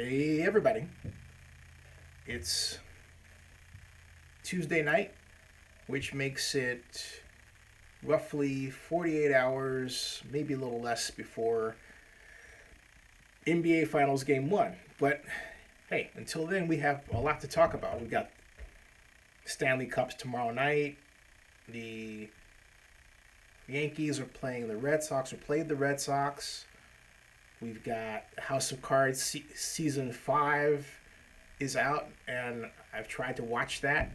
Hey, everybody. It's Tuesday night, which makes it roughly 48 hours, maybe a little less, before NBA Finals Game 1. But hey, until then, we have a lot to talk about. We've got Stanley Cups tomorrow night. The Yankees are playing the Red Sox, or played the Red Sox. We've got House of Cards Season 5 is out, and I've tried to watch that.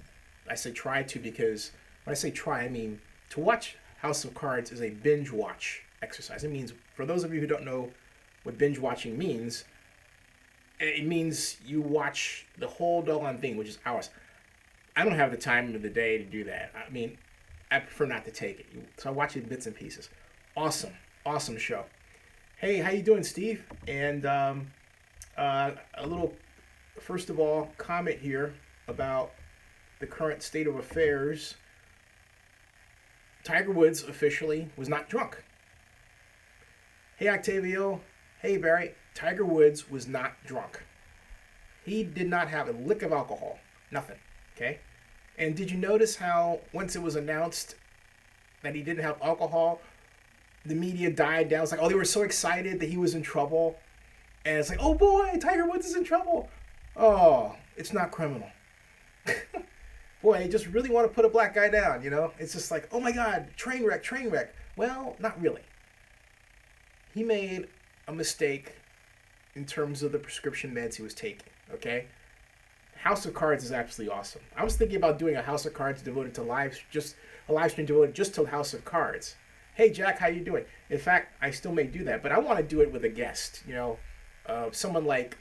I say try to because when I say try, I mean to watch House of Cards is a binge watch exercise. It means, for those of you who don't know what binge watching means, it means you watch the whole doggone thing, which is hours. I don't have the time of the day to do that. I mean, I prefer not to take it. So I watch it in bits and pieces. Awesome show. Hey, how you doing, Steve? And a little, first of all, comment here about the current state of affairs. Tiger Woods officially was not drunk. Hey, Octavio. Hey, Barry. Tiger Woods was not drunk. He did not have a lick of alcohol. Nothing. Okay? And did you notice how once it was announced that he didn't have alcohol, the media died down? It's like, oh, they were so excited that he was in trouble. And it's like, oh boy, Tiger Woods is in trouble. Oh, it's not criminal. Boy, I just really want to put a black guy down, you know? It's just like, oh my God, train wreck. Well, not really. He made a mistake in terms of the prescription meds he was taking, okay? House of Cards is absolutely awesome. I was thinking about doing a House of Cards devoted to a live stream devoted just to House of Cards. Hey, Jack, how you doing? In fact, I still may do that, but I want to do it with a guest, you know, someone like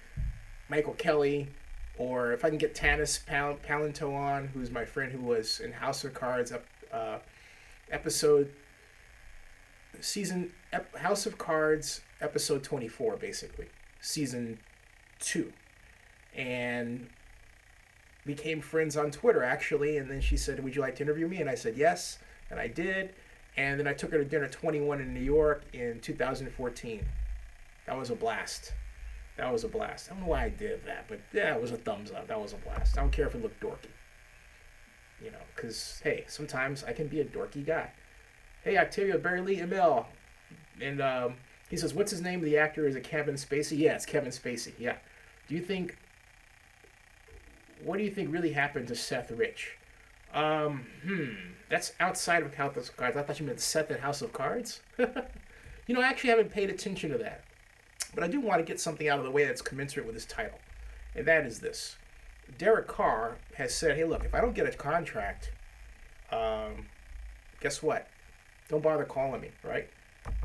Michael Kelly, or if I can get Tanis Palanto on, who's my friend who was in House of Cards, House of Cards episode 24, basically, season 2, and became friends on Twitter, actually. And then she said, would you like to interview me? And I said yes, and I did. And then I took her to dinner 21 in New York in 2014. That was a blast. I don't know why I did that, but yeah, it was a thumbs up. That was a blast. I don't care if it looked dorky. You know, because, hey, sometimes I can be a dorky guy. Hey, Octavio, Barry Lee, ML. And he says, what's his name? The actor, is it Kevin Spacey? Yeah, it's Kevin Spacey, yeah. What do you think really happened to Seth Rich? That's outside of House of Cards. I thought you meant Seth at House of Cards. You know, I actually haven't paid attention to that. But I do want to get something out of the way that's commensurate with his title. And that is this. Derek Carr has said, hey, look, if I don't get a contract, guess what? Don't bother calling me, right?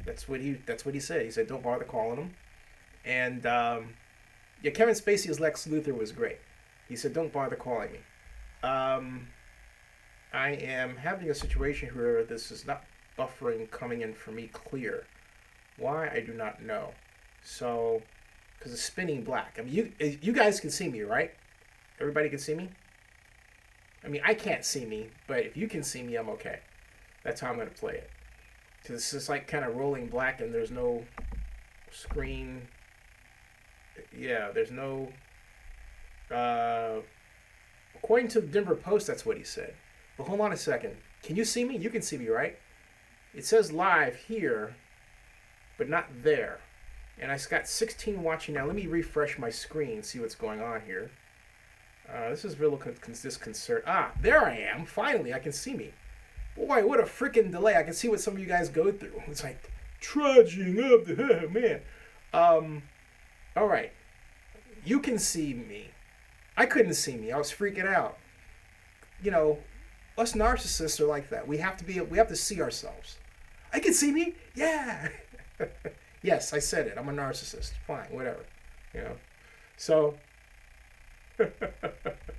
That's what he said. He said, don't bother calling him. And, yeah, Kevin Spacey's Lex Luthor was great. He said, don't bother calling me. I am having a situation where this is not buffering coming in for me clear. Why? I do not know. So, because it's spinning black. I mean, you guys can see me, right? Everybody can see me? I mean, I can't see me, but if you can see me, I'm okay. That's how I'm going to play it. Because it's just like kind of rolling black and there's no screen. Yeah, there's no... according to the Denver Post, that's what he said. But hold on a second. Can you see me? You can see me, right? It says live here, but not there. And I got 16 watching now. Let me refresh my screen, see what's going on here. This is real disconcert. Ah, there I am. Finally, I can see me. Boy, what a freaking delay. I can see what some of you guys go through. It's like, trudging up the... man. All right. You can see me. I couldn't see me. I was freaking out. You know, us narcissists are like that. We have to see ourselves. I can see me? Yeah. Yes, I said it. I'm a narcissist. Fine, whatever. You know. So,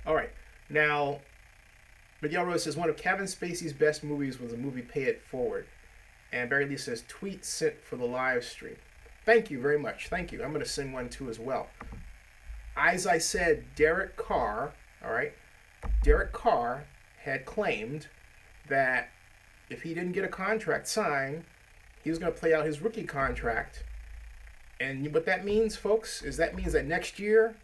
all right. Now, Miguel Rose says, one of Kevin Spacey's best movies was the movie Pay It Forward. And Barry Lee says, tweet sent for the live stream. Thank you very much. Thank you. I'm going to send one too as well. As I said, Derek Carr, all right, Derek Carr had claimed that if he didn't get a contract signed, he was going to play out his rookie contract And what that means, folks, is that means that next year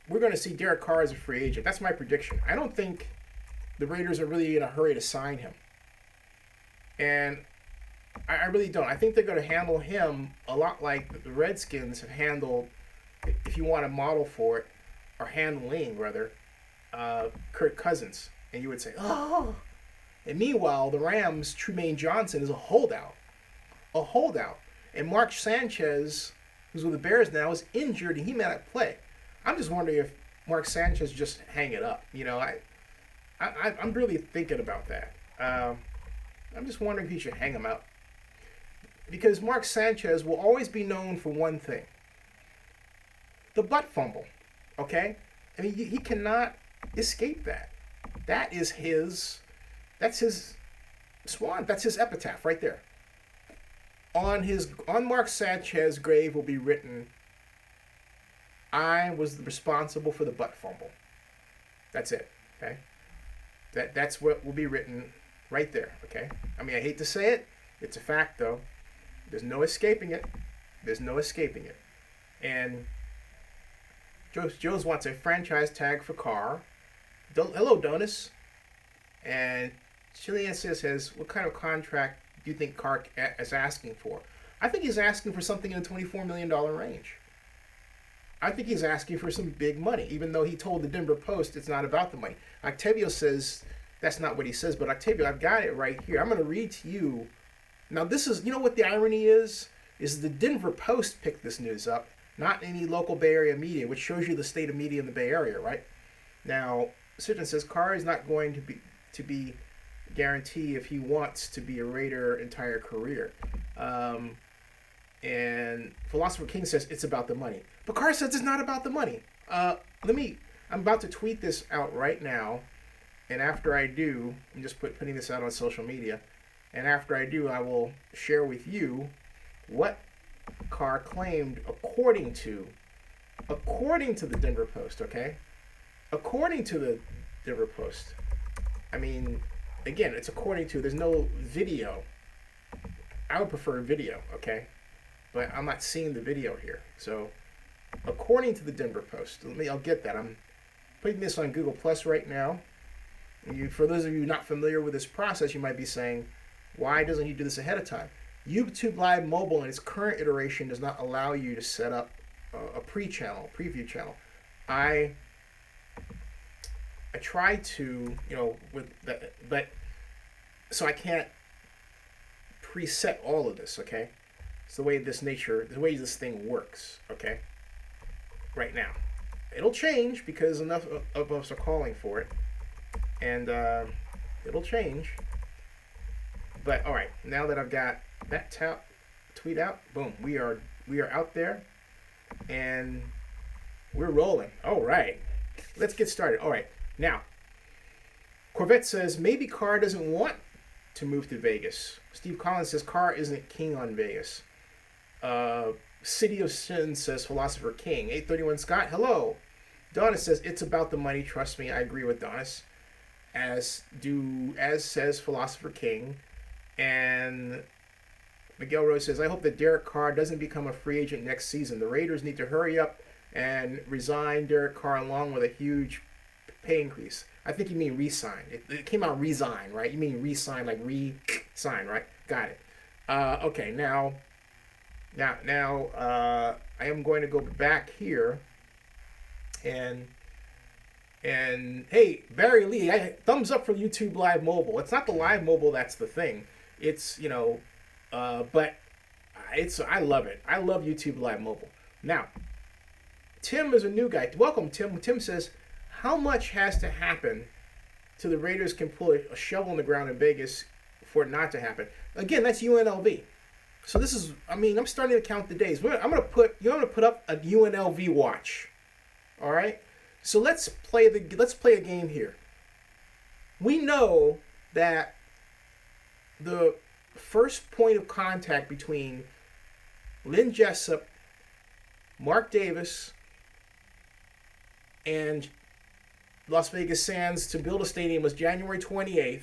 we're going to see Derek Carr as a free agent. That's my prediction. I don't think the Raiders are really in a hurry to sign him. And I really don't. I think they're going to handle him a lot like the Redskins have handled, if you want a model for it, or handling, rather, Kirk Cousins. And you would say, oh. And meanwhile, the Rams' Trumanine Johnson is a holdout. A holdout. And Mark Sanchez, who's with the Bears now, is injured and he may not play. I'm just wondering if Mark Sanchez just hang it up. You know, I'm really thinking about that. I'm just wondering if he should hang him up. Because Mark Sanchez will always be known for one thing. The butt fumble. Okay? I mean, he cannot escape that. That's his swan. That's his epitaph right there. On Mark Sanchez's grave will be written, I was responsible for the butt fumble. That's it. Okay? That's what will be written right there. Okay? I mean, I hate to say it. It's a fact, though. There's no escaping it. There's no escaping it. And Jones wants a franchise tag for Carr. Hello, Donis. And Chilean says, what kind of contract do you think Carr is asking for? I think he's asking for something in the $24 million range. I think he's asking for some big money, even though he told the Denver Post it's not about the money. Octavio says that's not what he says, but Octavio, I've got it right here. I'm going to read to you. Now, this is, you know what the irony is the Denver Post picked this news up, not any local Bay Area media, which shows you the state of media in the Bay Area, right? Now, Sidon says Carr is not going to be guarantee if he wants to be a Raider entire career. And Philosopher King says it's about the money. But Carr says it's not about the money. I'm about to tweet this out right now. And after I do, I'm just putting this out on social media. And after I do, I will share with you what Carr claimed according to the Denver Post, okay? According to the Denver Post. I mean, again, it's according to, there's no video. I would prefer video, okay? But I'm not seeing the video here. So, according to the Denver Post, I'll get that. I'm putting this on Google Plus right now. For those of you not familiar with this process, you might be saying, why doesn't he do this ahead of time? YouTube Live Mobile in its current iteration does not allow you to set up a preview channel. I try to, with that, but so I can't preset all of this, okay? It's the way this thing works, okay? Right now. It'll change because enough of us are calling for it. And it'll change. But all right, now that I've got that tweet out, boom, we are out there and we're rolling. All right. Let's get started. All right. Now, Corvette says maybe Carr doesn't want to move to Vegas. Steve Collins says Carr isn't king on Vegas. City of Sin says Philosopher King. 831 Scott, hello. Donis says it's about the money. Trust me, I agree with Donis. As says Philosopher King. And Miguel Rose says, I hope that Derek Carr doesn't become a free agent next season. The Raiders need to hurry up and resign Derek Carr along with a huge pay increase. I think you mean re-sign. It came out resign, right? You mean re-sign, like re-sign, right? Got it. Okay, now, I am going to go back here and hey, Barry Lee, thumbs up for YouTube Live Mobile. It's not the Live Mobile that's the thing. It's, but I love it. I love YouTube Live Mobile. Now, Tim is a new guy. Welcome, Tim. Tim says, how much has to happen till the Raiders can pull a shovel in the ground in Vegas for it not to happen? Again, that's UNLV. So this is, I'm starting to count the days. I'm going to put up a UNLV watch. All right? So let's play a game here. We know that the first point of contact between Lynn Jessup, Mark Davis, and Las Vegas Sands to build a stadium was January 28th,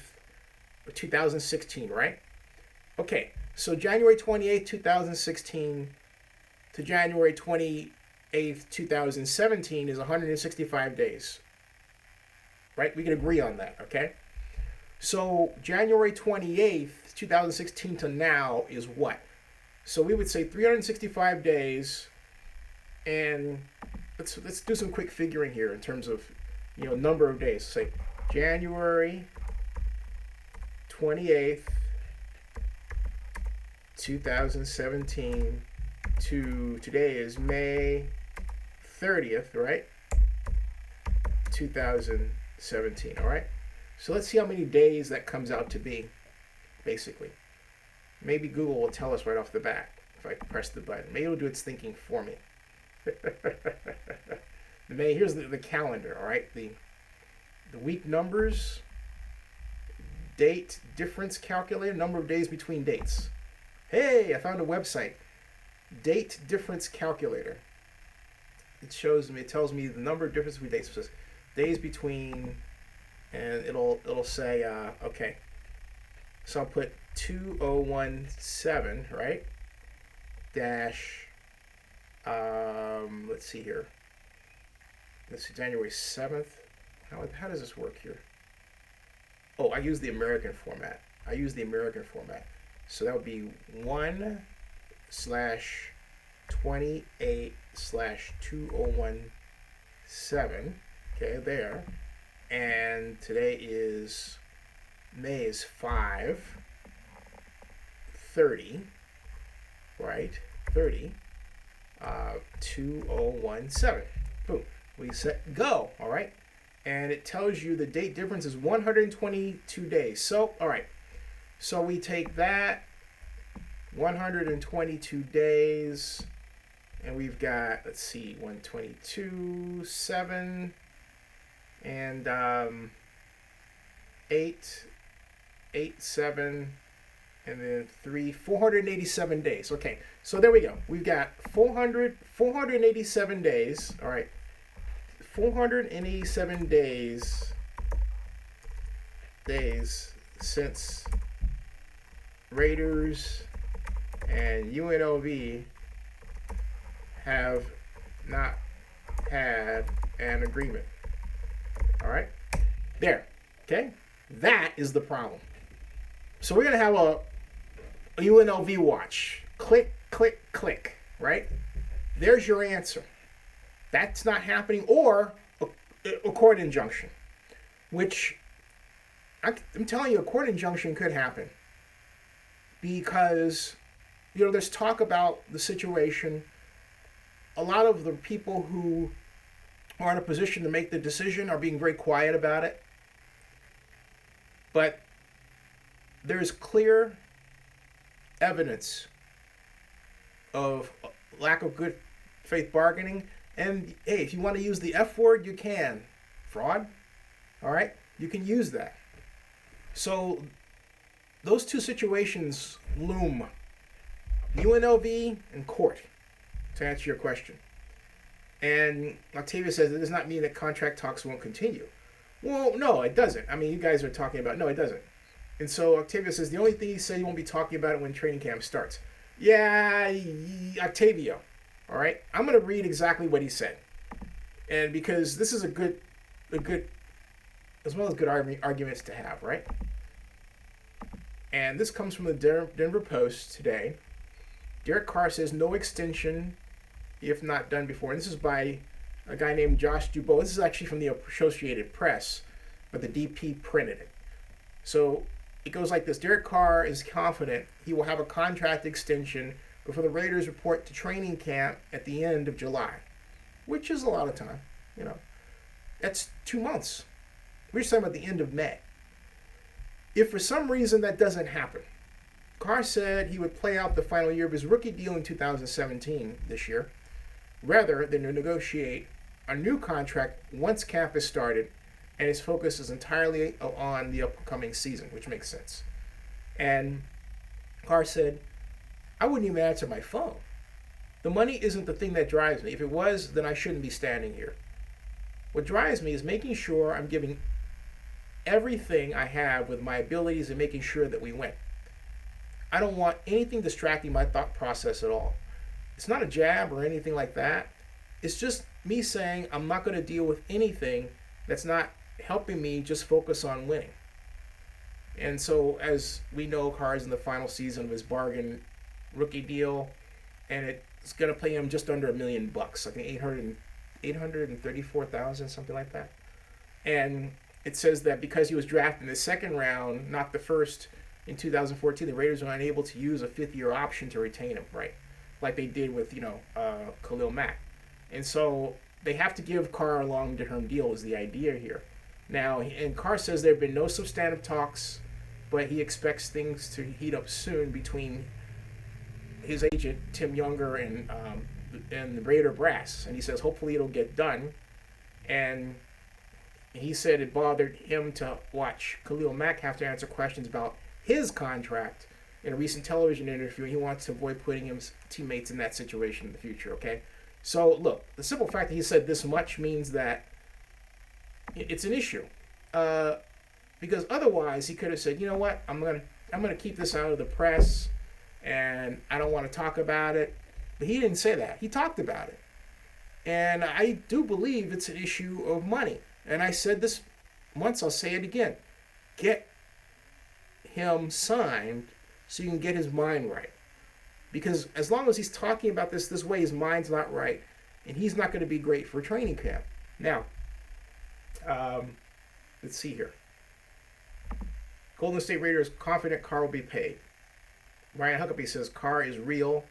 2016, right? Okay, so January 28th, 2016, to January 28th, 2017 is 165 days. Right? We can agree on that, okay? So January 28th, 2016 to now is what? So we would say 365 days, and let's do some quick figuring here in terms of, number of days. Say January 28th, 2017 to today is May 30th, right? 2017, all right? So let's see how many days that comes out to be, basically. Maybe Google will tell us right off the bat if I press the button. Maybe it'll do its thinking for me. Here's the calendar, all right? The week numbers, date difference calculator, number of days between dates. Hey, I found a website. Date difference calculator. It tells me the number of difference between dates. It says days between, and it'll say, okay. So I'll put 2017, right? Dash, let's see here. Let's see, January 7th. How does this work here? Oh, I use the American format. So that would be 1/28/2017. Okay, there. And today is May is 5/30, right? 30, 2017. Boom. We set go, all right? And it tells you the date difference is 122 days. So, all right. So we take that 122 days, and we've got, let's see, 122, 7, and 8, 7, and then 3, 487 days. Okay, so there we go. We've got 487 days. All right, 487 days since Raiders and UNLV have not had an agreement. All right, there. Okay, that is the problem. So we're gonna have a UNLV watch. Click, click, click. Right? There's your answer. That's not happening, or a court injunction, which I'm telling you, a court injunction could happen because, there's talk about the situation. A lot of the people who are in a position to make the decision are being very quiet about it. But there's clear evidence of lack of good faith bargaining. And hey, if you want to use the F word, you can. Fraud. All right? You can use that. So those two situations loom. UNLV and court, to answer your question. And Octavia says it does not mean that contract talks won't continue. Well, no, it doesn't. I mean, you guys are talking about, no, it doesn't. And so Octavia says the only thing he said he won't be talking about it when training camp starts. Yeah, Octavio. All right, I'm going to read exactly what he said, and because this is a good, as well as good arguments to have, right? And this comes from the Denver Post today. Derek Carr says no extension if not done before. And this is by a guy named Josh Dubois. This is actually from the Associated Press, but the DP printed it. So it goes like this: Derek Carr is confident he will have a contract extension before the Raiders report to training camp at the end of July, which is a lot of time. That's 2 months. We're just talking about the end of May. If for some reason that doesn't happen, Carr said he would play out the final year of his rookie deal in 2017 this year, rather than to negotiate a new contract once camp has started, and his focus is entirely on the upcoming season, which makes sense. And Carr said, I wouldn't even answer my phone. The money isn't the thing that drives me. If it was, then I shouldn't be standing here. What drives me is making sure I'm giving everything I have with my abilities and making sure that we win. I don't want anything distracting my thought process at all. It's not a jab or anything like that. It's just me saying I'm not going to deal with anything that's not helping me just focus on winning. And so, as we know, Carr is in the final season of his bargain rookie deal, and it's going to pay him just under $1 million, I think 834,000, something like that. And it says that because he was drafted in the second round, not the first, in 2014, the Raiders were unable to use a fifth-year option to retain him, right? Like they did with, Khalil Mack. And so they have to give Carr a long-term deal is the idea here. Now, and Carr says there have been no substantive talks, but he expects things to heat up soon between his agent, Tim Younger, and the Raider brass. And he says hopefully it'll get done. And he said it bothered him to watch Khalil Mack have to answer questions about his contract in a recent television interview. He wants to avoid putting his teammates in that situation in the future, okay? So, look, the simple fact that he said this much means that it's an issue. Because otherwise, he could have said, you know what, I'm gonna keep this out of the press, and I don't want to talk about it. But he didn't say that. He talked about it. And I do believe it's an issue of money. And I said this once, I'll say it again. Get him signed so you can get his mind right. Because as long as he's talking about this way, his mind's not right. And he's not going to be great for training camp. Now, let's see here. Golden State Raiders confident Carr will be paid. Ryan Huckabee says Carr is real.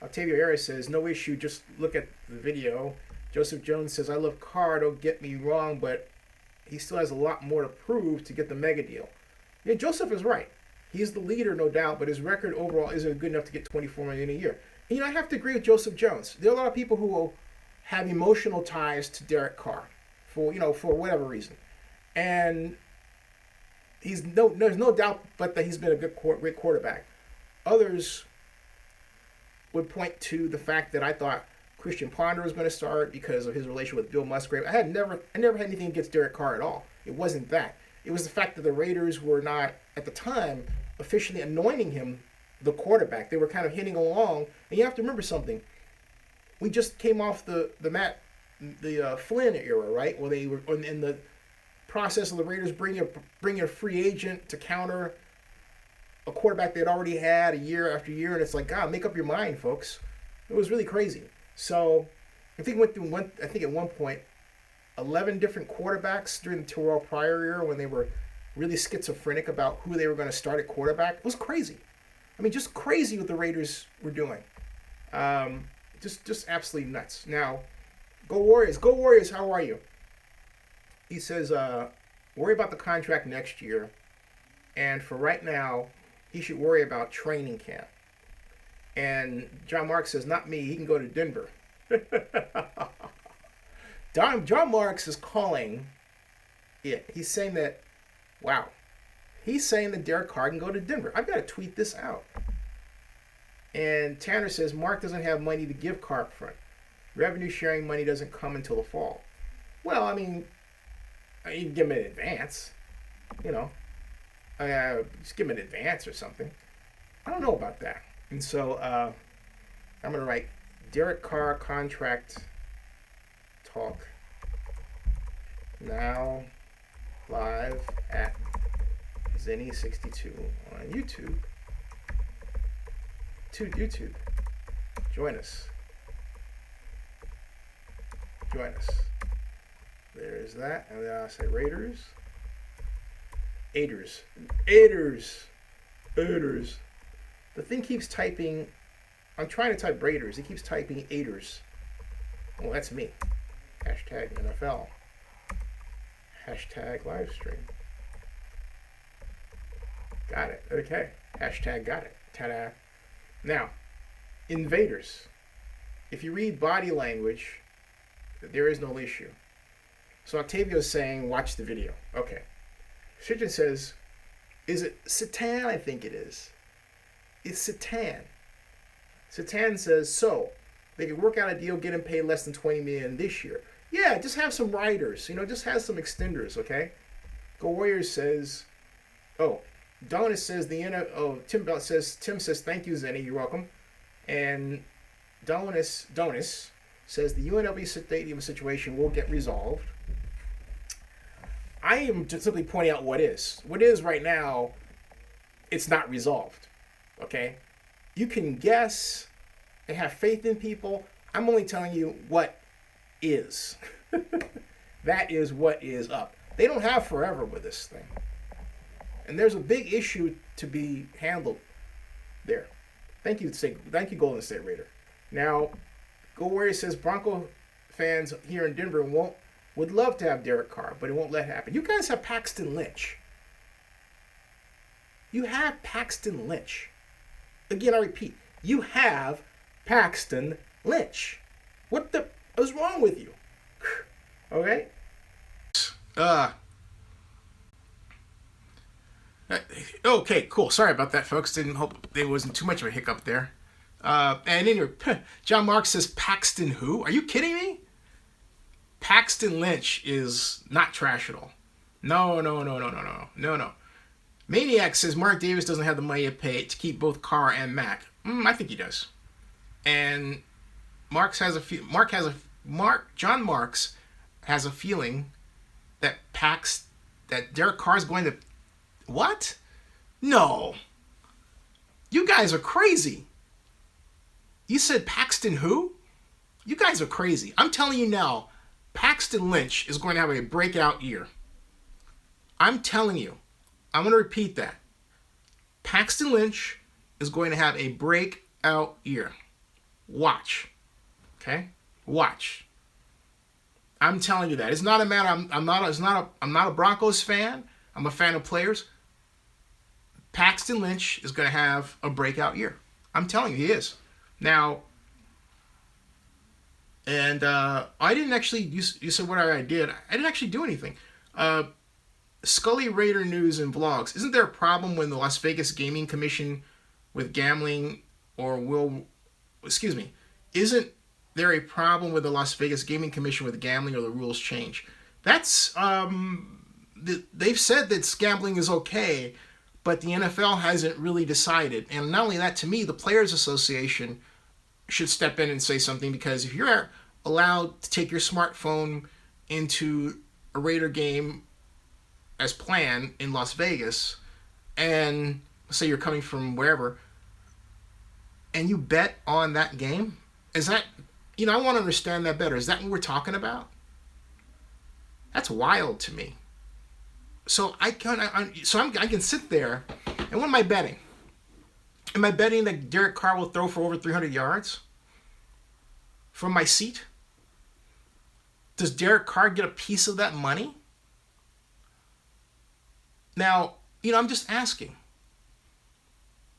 Octavio Arias says no issue, just look at the video. Joseph Jones says I love Carr, don't get me wrong, but he still has a lot more to prove to get the mega deal. Yeah, Joseph is right. He's the leader, no doubt, but his record overall isn't good enough to get $24 million a year. And, I have to agree with Joseph Jones. There are a lot of people who will have emotional ties to Derek Carr for whatever reason, and there's no doubt but that he's been a great quarterback. Others would point to the fact that I thought Christian Ponder was going to start because of his relation with Bill Musgrave. I never had anything against Derek Carr at all. It wasn't that. It was the fact that the Raiders were not, at the time, officially anointing him the quarterback. They were kind of hitting along. And you have to remember something. We just came off the Flynn era, right? Where they were in the process of the Raiders bringing a free agent to counter a quarterback they'd already had year after year. And it's like, God, make up your mind, folks. It was really crazy. So I think at one point, 11 different quarterbacks during the Terrell Pryor era when they were really schizophrenic about who they were going to start at quarterback. It was crazy. I mean, just crazy what the Raiders were doing. Just absolutely nuts. Now, go Warriors. Go Warriors, how are you? He says, worry about the contract next year. And for right now, he should worry about training camp. And John Marks says, not me. He can go to Denver. John Marks is calling it. He's saying that, wow. He's saying that Derek Carr can go to Denver. I've got to tweet this out. And Tanner says, Mark doesn't have money to give Carr up front. Revenue sharing money doesn't come until the fall. Well, I mean, you can give him an advance. Just give him an advance or something. I don't know about that. And so I'm going to write Derek Carr contract talk now live at Zenny62 on YouTube. YouTube. Join us. There's that. And then I'll say Raiders. Aiders. The thing keeps typing. I'm trying to type Raiders. It keeps typing Aiders. Well, that's me. Hashtag NFL. Hashtag Livestream. Got it. Okay. Hashtag got it. Ta-da. Now, invaders. If you read body language, there is no issue. So Octavio's saying, watch the video. Okay. Shitton says, is it Satan? I think it is. It's Satan. Satan says, so they could work out a deal, get him paid less than $20 million this year. Yeah, just have some riders. Just have some extenders, okay? Go Warriors says, Donis says Tim says, thank you, Zenny, you're welcome. And Donis says the UNLV stadium situation will get resolved. I am just simply pointing out what is. What is right now, it's not resolved. Okay? You can guess and have faith in people. I'm only telling you what is. That is what is up. They don't have forever with this thing. And there's a big issue to be handled there. Thank you, Golden State Raider. Now, Go Warrior says Bronco fans here in Denver would love to have Derek Carr, but it won't let it happen. You guys have Paxton Lynch. You have Paxton Lynch. Again, I repeat, you have Paxton Lynch. What the is wrong with you? Okay? Okay, cool. Sorry about that, folks. Didn't hope there wasn't too much of a hiccup there. And anyway, John Mark says Paxton who? Are you kidding me? Paxton Lynch is not trash at all. No. Maniac says Mark Davis doesn't have the money to pay to keep both Carr and Mack. I think he does. And John Marks has a feeling that Derek Carr is going to what? No. You guys are crazy. You said Paxton who? You guys are crazy. I'm telling you now, Paxton Lynch is going to have a breakout year. I'm telling you. I'm going to repeat that. Paxton Lynch is going to have a breakout year. Watch. Okay? Watch. I'm telling you that. It's not a matter. I'm not a Broncos fan. I'm a fan of players. Paxton Lynch is going to have a breakout year. I'm telling you, he is. Now, and I didn't actually. You said what I did. I didn't actually do anything. Scully Raider News and Vlogs. Isn't there a problem when the Las Vegas Gaming Commission with gambling Isn't there a problem with the Las Vegas Gaming Commission with gambling or the rules change? That's they've said that gambling is okay, but the NFL hasn't really decided. And not only that, to me, the Players Association should step in and say something, because if you're allowed to take your smartphone into a Raider game as planned in Las Vegas, and say you're coming from wherever, and you bet on that game, is that, I want to understand that better. Is that what we're talking about? That's wild to me. So I can sit there, and what am I betting? Am I betting that Derek Carr will throw for over 300 yards from my seat? Does Derek Carr get a piece of that money? Now, I'm just asking.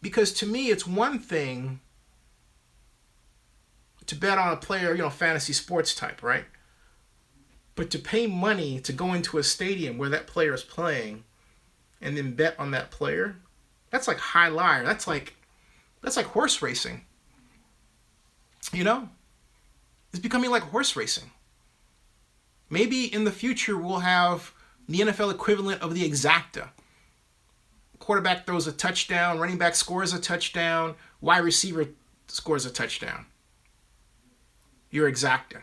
Because to me, it's one thing to bet on a player, fantasy sports type, right? But to pay money to go into a stadium where that player is playing and then bet on that player, that's like high liar. That's like horse racing. It's becoming like horse racing. Maybe in the future we'll have the NFL equivalent of the exacta. Quarterback throws a touchdown, running back scores a touchdown, wide receiver scores a touchdown. You're exacta.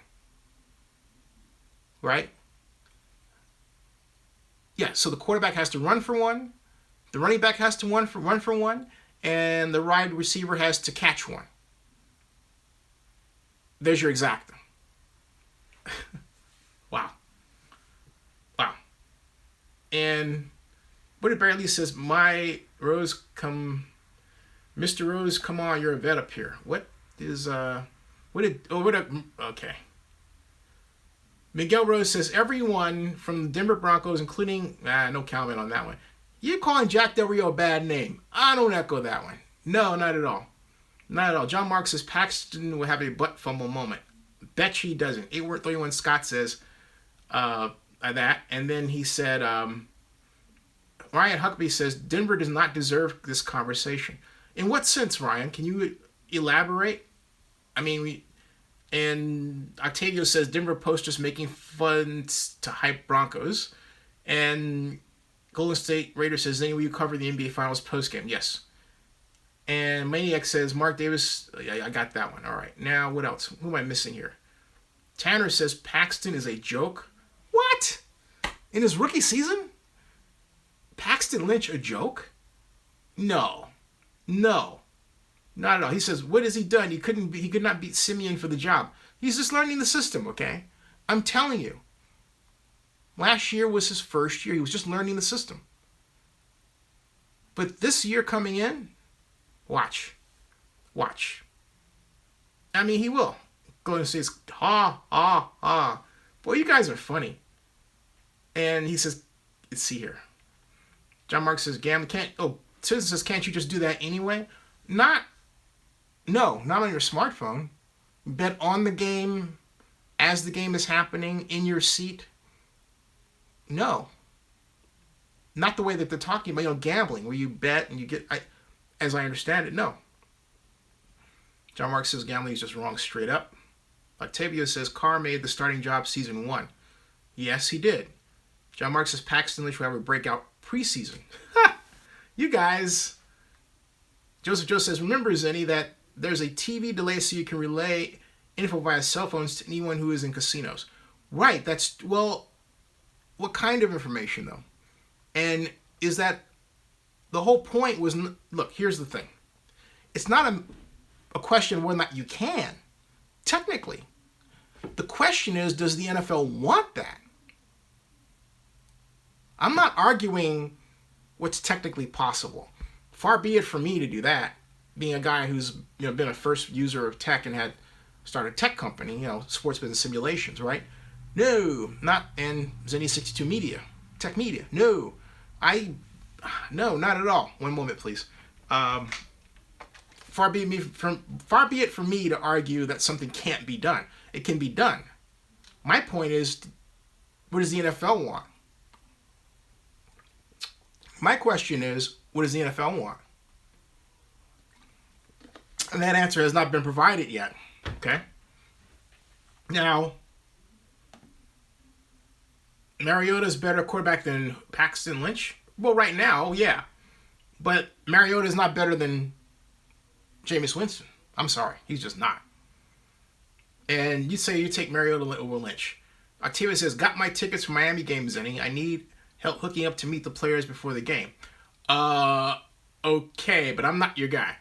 Right? Yeah, so the quarterback has to run for one, the running back has to run for one, and the wide receiver has to catch one. There's your exacta. Wow. And what did Barry Lee says, Mr. Rose, come on, you're a vet up here. Okay. Miguel Rose says, everyone from the Denver Broncos, including, no comment on that one. You're calling Jack Del Rio a bad name. I don't echo that one. No, not at all. Not at all. John Mark says, Paxton will have a butt fumble moment. Bet she doesn't. 831 Scott says that. And then he said, Ryan Huckabee says, Denver does not deserve this conversation. In what sense, Ryan? Can you elaborate? And Octavio says, Denver posters making fun to hype Broncos. And Golden State Raiders says, then will you cover the NBA Finals postgame? Yes. And Maniac says, Mark Davis, yeah, I got that one. All right. Now, what else? Who am I missing here? Tanner says Paxton is a joke. What? In his rookie season? Paxton Lynch a joke? No. Not at all. He says, what has he done? He could not beat Simeon for the job. He's just learning the system, okay? I'm telling you. Last year was his first year. He was just learning the system. But this year coming in, watch. I mean, he will. Golden State's ha. Boy, you guys are funny. And he says, let's see here. John Mark says, Citizen says, can't you just do that anyway? Not on your smartphone. Bet on the game as the game is happening in your seat. No. Not the way that they're talking about, gambling, where you bet and you get, as I understand it, no. John Mark says gambling is just wrong straight up. Octavio says Carr made the starting job season 1. Yes, he did. John Mark says Paxton Lynch will have a breakout preseason. You guys. Joseph Joe says, remember, Zenny, that there's a TV delay so you can relay info via cell phones to anyone who is in casinos. Right, what kind of information, though? And is that the whole point was, look, here's the thing. It's not a question of whether or not you can, technically. The question is, does the NFL want that? I'm not arguing what's technically possible. Far be it from me to do that, being a guy who's been a first user of tech and had started a tech company, sports business simulations, right? No, not in Zenny 62 Media, Tech Media. No, not at all. One moment, please. Far be it from me to argue that something can't be done. It can be done. My point is, what does the NFL want? My question is, what does the NFL want? And that answer has not been provided yet. Okay? Now, Mariota's better quarterback than Paxton Lynch? Well, right now, yeah. But Mariota's not better than Jameis Winston. I'm sorry. He's just not. And you say you take Mariota over Lynch. Octavia says, got my tickets for Miami games, Zenny. I need help hooking up to meet the players before the game. Okay, but I'm not your guy.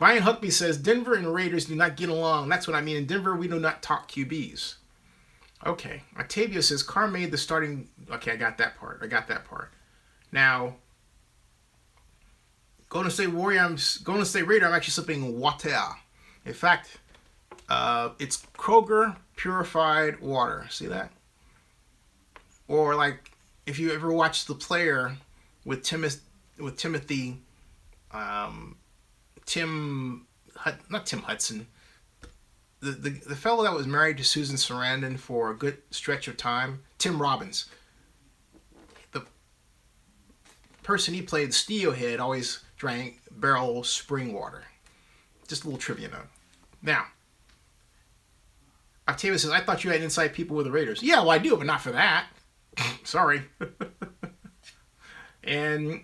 Ryan Huckby says, Denver and Raiders do not get along. That's what I mean. In Denver, we do not talk QBs. Okay. Octavia says, Carr made the starting... Okay, I got that part. Now, Golden State Raider, I'm actually sipping water. In fact, it's Kroger purified water. See that? Or like, if you ever watch The Player with Timothy, not Tim Hudson, the fellow that was married to Susan Sarandon for a good stretch of time, Tim Robbins. The person he played, Steelhead, always drank barrel spring water. Just a little trivia note. Now, Octavia says, I thought you had inside people with the Raiders. Yeah, well, I do, but not for that. Sorry. And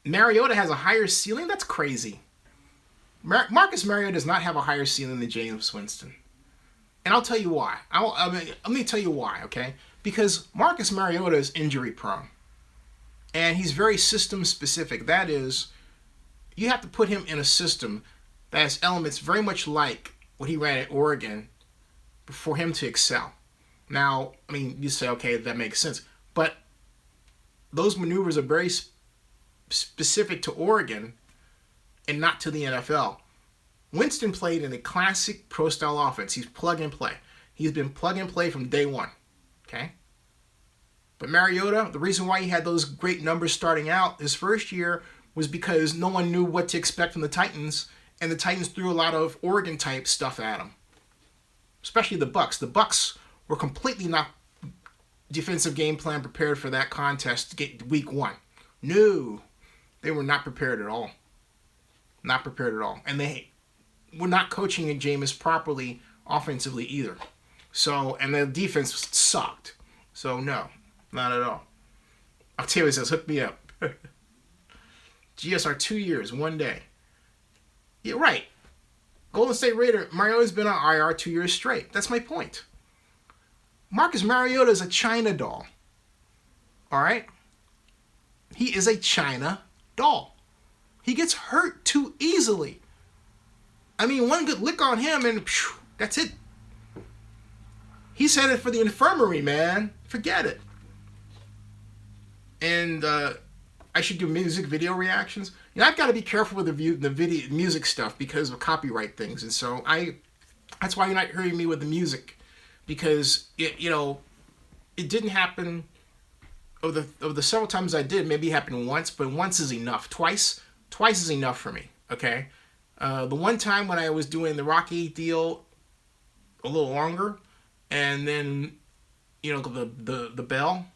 Mariota has a higher ceiling? That's crazy. Marcus Mariota does not have a higher ceiling than Jameis Winston. And I'll tell you why. Let me tell you why, okay? Because Marcus Mariota is injury prone. And he's very system specific. That is, you have to put him in a system that has elements very much like what he ran at Oregon for him to excel. Now, I mean, you say, okay, that makes sense. But those maneuvers are very specific to Oregon and not to the NFL. Winston played in a classic pro-style offense. He's plug and play. He's been plug and play from day one. Okay? But Mariota, the reason why he had those great numbers starting out his first year was because no one knew what to expect from the Titans, and the Titans threw a lot of Oregon-type stuff at him. Especially the Bucs. The Bucs were completely not defensive game plan prepared for that contest to get week 1. No, they were not prepared at all. Not prepared at all. And they were not coaching Jameis properly offensively either. So, and the defense sucked. So, no, not at all. Octavia says, hook me up. GSR 2 years, 1 day. Yeah, right. Golden State Raider, Mariota's been on IR 2 years straight. That's my point. Marcus Mariota is a China doll. All right? He is a China doll. He gets hurt too easily. I mean, one good lick on him and phew, that's it. He's headed for the infirmary, man. Forget it. And I should do music video reactions. You know, I've got to be careful with the video music stuff because of copyright things, and so that's why you're not hearing me with the music, because it didn't happen. Of the several times I did, maybe it happened once, but once is enough. Twice is enough for me. Okay, the one time when I was doing the Rocky deal, a little longer, and then the bell,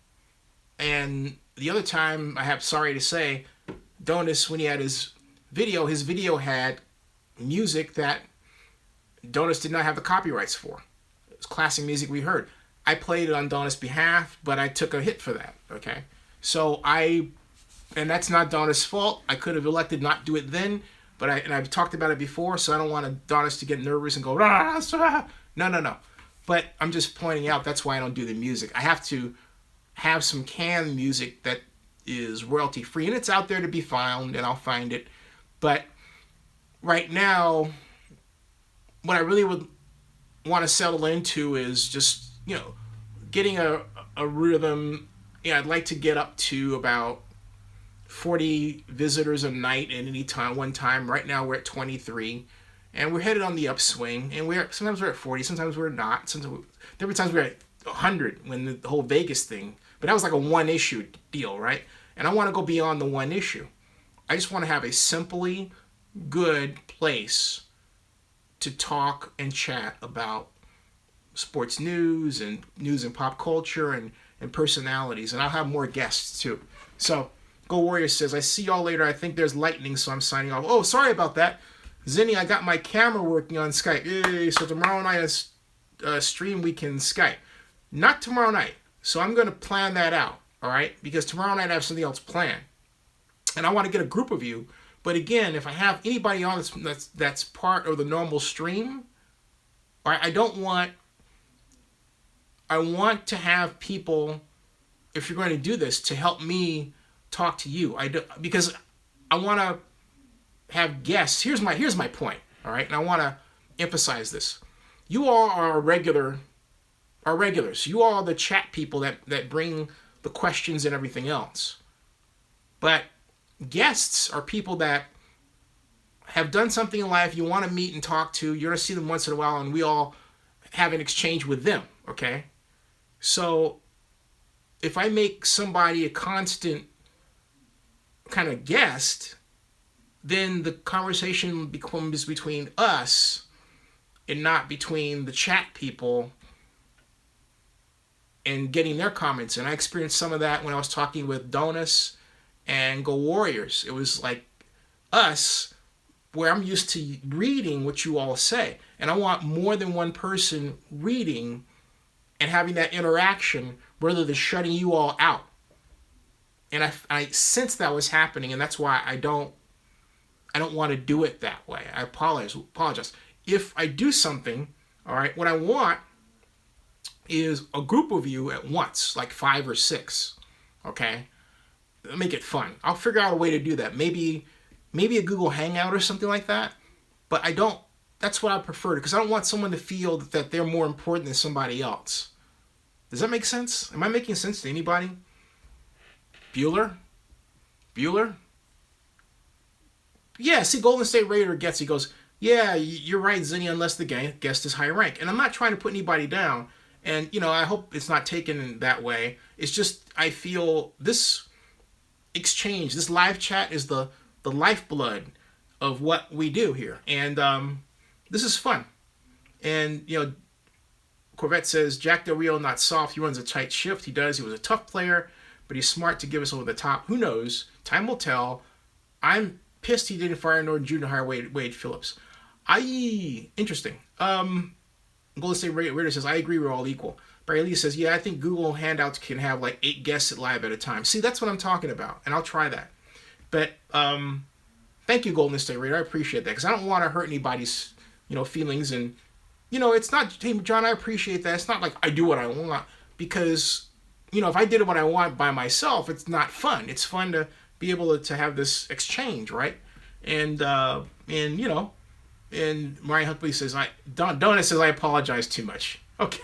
and the other time I have sorry to say, Donis, when he had his video had music that Donis did not have the copyrights for. It was classic music we heard. I played it on Donis' behalf, but I took a hit for that. Okay, so and that's not Donis' fault. I could have elected not do it then, but I've talked about it before, so I don't want Donis to get nervous and go rah, rah. No. But I'm just pointing out that's why I don't do the music. I have to have some canned music that is royalty free, and it's out there to be found, and I'll find it. But right now, what I really would want to settle into is just getting a rhythm. I'd like to get up to about 40 visitors a night at any time. One time, right now we're at 23, and we're headed on the upswing. And sometimes we're at 40, sometimes we're not. There were times we're at 100 when the whole Vegas thing. But that was like a one issue deal, right? And I want to go beyond the one issue. I just want to have a simply good place to talk and chat about sports news and pop culture and personalities. And I'll have more guests too. So Go Warriors says, I see y'all later. I think there's lightning, so I'm signing off. Oh, sorry about that. Zinni, I got my camera working on Skype. Yay. So tomorrow night stream we can Skype. Not tomorrow night. So I'm going to plan that out, all right? Because tomorrow night I have something else planned. And I want to get a group of you. But again, if I have anybody on that's part of the normal stream, all right, I want to have people, if you're going to do this, to help me talk to you. Because I want to have guests. Here's my point, all right? And I want to emphasize this. You all are regulars. You all are the chat people that bring the questions and everything else. But guests are people that have done something in life you want to meet and talk to. You're going to see them once in a while, and we all have an exchange with them, okay? So if I make somebody a constant kind of guest, then the conversation becomes between us and not between the chat people and getting their comments. And I experienced some of that when I was talking with Donis and Go Warriors. It was like us, where I'm used to reading what you all say. And I want more than one person reading and having that interaction rather than shutting you all out. And I sensed that was happening, and that's why I don't want to do it that way. I apologize. If I do something, all right, what I want is a group of you at once, like 5 or 6, okay? Make it fun. I'll figure out a way to do that. Maybe a Google Hangout or something like that. But that's what I prefer, because I don't want someone to feel that they're more important than somebody else. Does that make sense? Am I making sense to anybody? Bueller? Yeah, see, Golden State Raider he goes, yeah, you're right, Zinni, unless the guest is high rank. And I'm not trying to put anybody down. And, I hope it's not taken that way. It's just, I feel this exchange, this live chat is the lifeblood of what we do here. And this is fun. And, Corvette says, Jack Del Rio, not soft. He runs a tight shift. He does. He was a tough player, but he's smart to give us over the top. Who knows? Time will tell. I'm pissed he didn't fire Norton Jr. to hire Wade Phillips. Interesting. Golden State Raider says, I agree, we're all equal. Barry Lee says, yeah, I think Google Hangouts can have like 8 guests live at a time. See, that's what I'm talking about, and I'll try that. But thank you, Golden State Raider. I appreciate that because I don't want to hurt anybody's feelings. And it's not, hey John, I appreciate that. It's not like I do what I want, because if I did what I want by myself, it's not fun. It's fun to be able to have this exchange, right? And and Ryan Huckley says, Donut says, I apologize too much. Okay.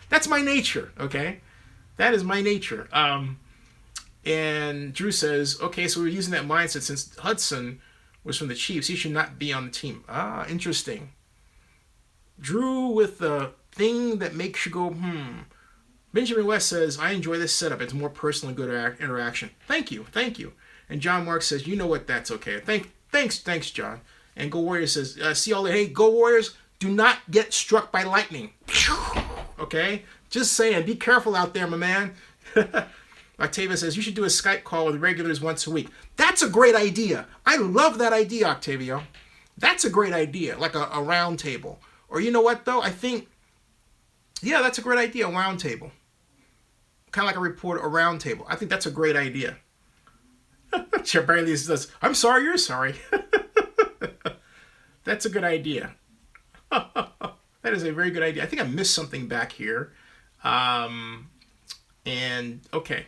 That's my nature, okay? That is my nature. And Drew says, okay, so we're using that mindset since Hudson was from the Chiefs. He should not be on the team. Ah, interesting. Drew with the thing that makes you go, Benjamin West says, I enjoy this setup. It's more personal and good interaction. Thank you. And John Mark says, you know what? That's okay. Thanks, John. And Go Warriors says, see y'all later. Hey, Go Warriors, do not get struck by lightning. Okay? Just saying, be careful out there, my man. Octavia says, you should do a Skype call with regulars once a week. That's a great idea. I love that idea, Octavio. That's a great idea, like a round table. Or you know what, though? I think, yeah, that's a great idea, a round table. Kind of like a report, a round table. I think that's a great idea. Chair Bailey says, I'm sorry, you're sorry. That's a good idea. That is a very good idea. I think I missed something back here. And, okay.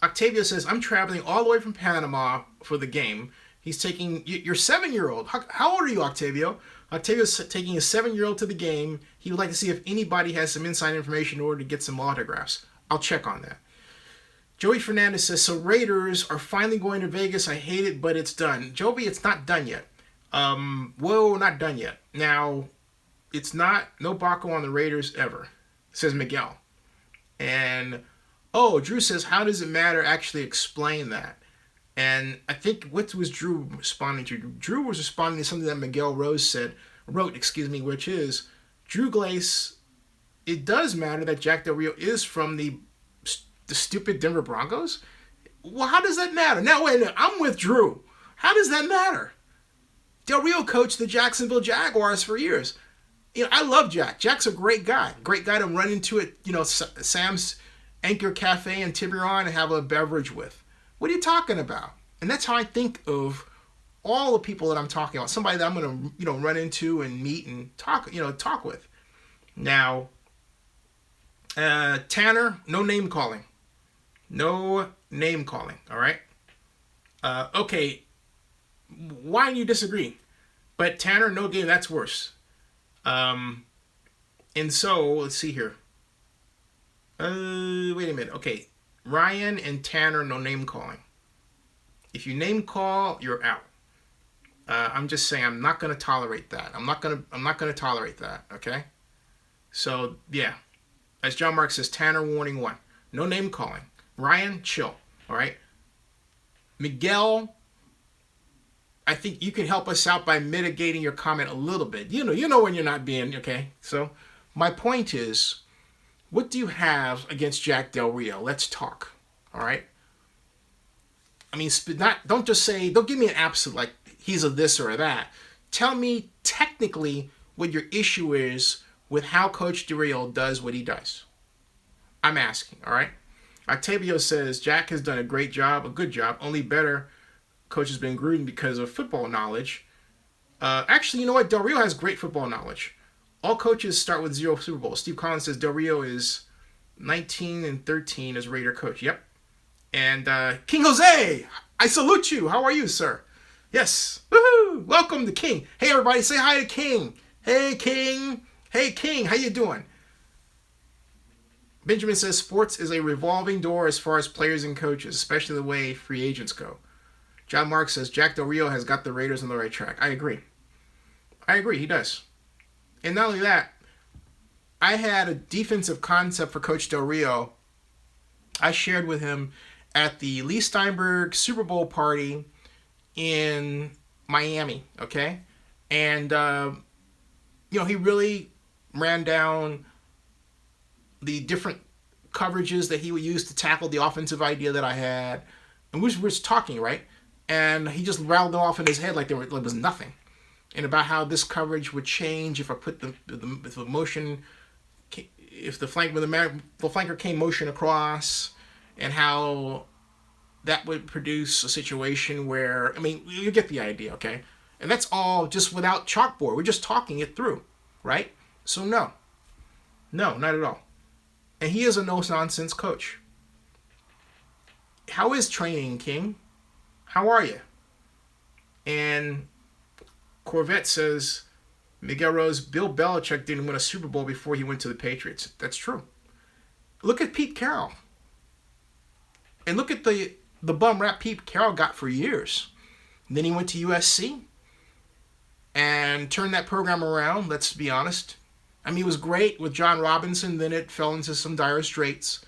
Octavio says, I'm traveling all the way from Panama for the game. He's taking, your 7-year-old. How old are you, Octavio? Octavio's taking a 7-year-old to the game. He would like to see if anybody has some inside information in order to get some autographs. I'll check on that. Joey Fernandez says, so Raiders are finally going to Vegas. I hate it, but it's done. Joey, it's not done yet. Whoa, not done yet. Now, it's not, no Baco on the Raiders ever, says Miguel. And, Drew says, how does it matter? Actually explain that. And I think, what was Drew responding to? Drew was responding to something that Miguel wrote, which is, Drew Glace, it does matter that Jack Del Rio is from the stupid Denver Broncos? Well, how does that matter? Now, wait a minute, I'm with Drew. How does that matter? Del Rio coached the Jacksonville Jaguars for years. I love Jack. Jack's a great guy. Great guy to run into at, Sam's Anchor Cafe in Tiburon and have a beverage with. What are you talking about? And that's how I think of all the people that I'm talking about. Somebody that I'm going to, run into and meet and talk with. Now, Tanner, no name calling. No name calling, all right? Okay, why do you disagree? But Tanner, no game, that's worse. And so, let's see here. Wait a minute. Okay, Ryan and Tanner, no name calling. If you name call, you're out. I'm just saying, I'm not going to tolerate that. I'm not going to tolerate that, okay? So, yeah. As John Mark says, Tanner, warning 1. No name calling. Ryan, chill, all right? Miguel, I think you can help us out by mitigating your comment a little bit. You know when you're not being, okay? So, my point is, what do you have against Jack Del Rio? Let's talk, all right? I mean, don't just say, don't give me an absolute, like, he's a this or a that. Tell me technically what your issue is with how Coach Del Rio does what he does. I'm asking, all right? Octavio says, Jack has done a great job, a good job, only better coach has been Gruden because of football knowledge. Actually, you know what? Del Rio has great football knowledge. All coaches start with 0 Super Bowls. Steve Collins says Del Rio is 19-13 as Raider coach. Yep. And King Jose, I salute you. How are you, sir? Yes. Woohoo! Welcome to King. Hey, everybody, say hi to King. Hey, King. Hey, King. How you doing? Benjamin says sports is a revolving door as far as players and coaches, especially the way free agents go. John Mark says Jack Del Rio has got the Raiders on the right track. I agree. He does. And not only that, I had a defensive concept for Coach Del Rio I shared with him at the Lee Steinberg Super Bowl party in Miami, okay? And, he really ran down the different coverages that he would use to tackle the offensive idea that I had. And we were just talking, right? And he just rattled them off in his head like there was nothing. And about how this coverage would change if I put the motion, if the flanker came motion across, and how that would produce a situation where, I mean, you get the idea, okay? And that's all just without chalkboard. We're just talking it through, right? So no, not at all. And he is a no-nonsense coach. How is training, King? How are you? And Corvette says, Miguel Rose, Bill Belichick didn't win a Super Bowl before he went to the Patriots. That's true. Look at Pete Carroll. And look at the bum rap Pete Carroll got for years. And then he went to USC and turned that program around, let's be honest. I mean, it was great with John Robinson, then it fell into some dire straits.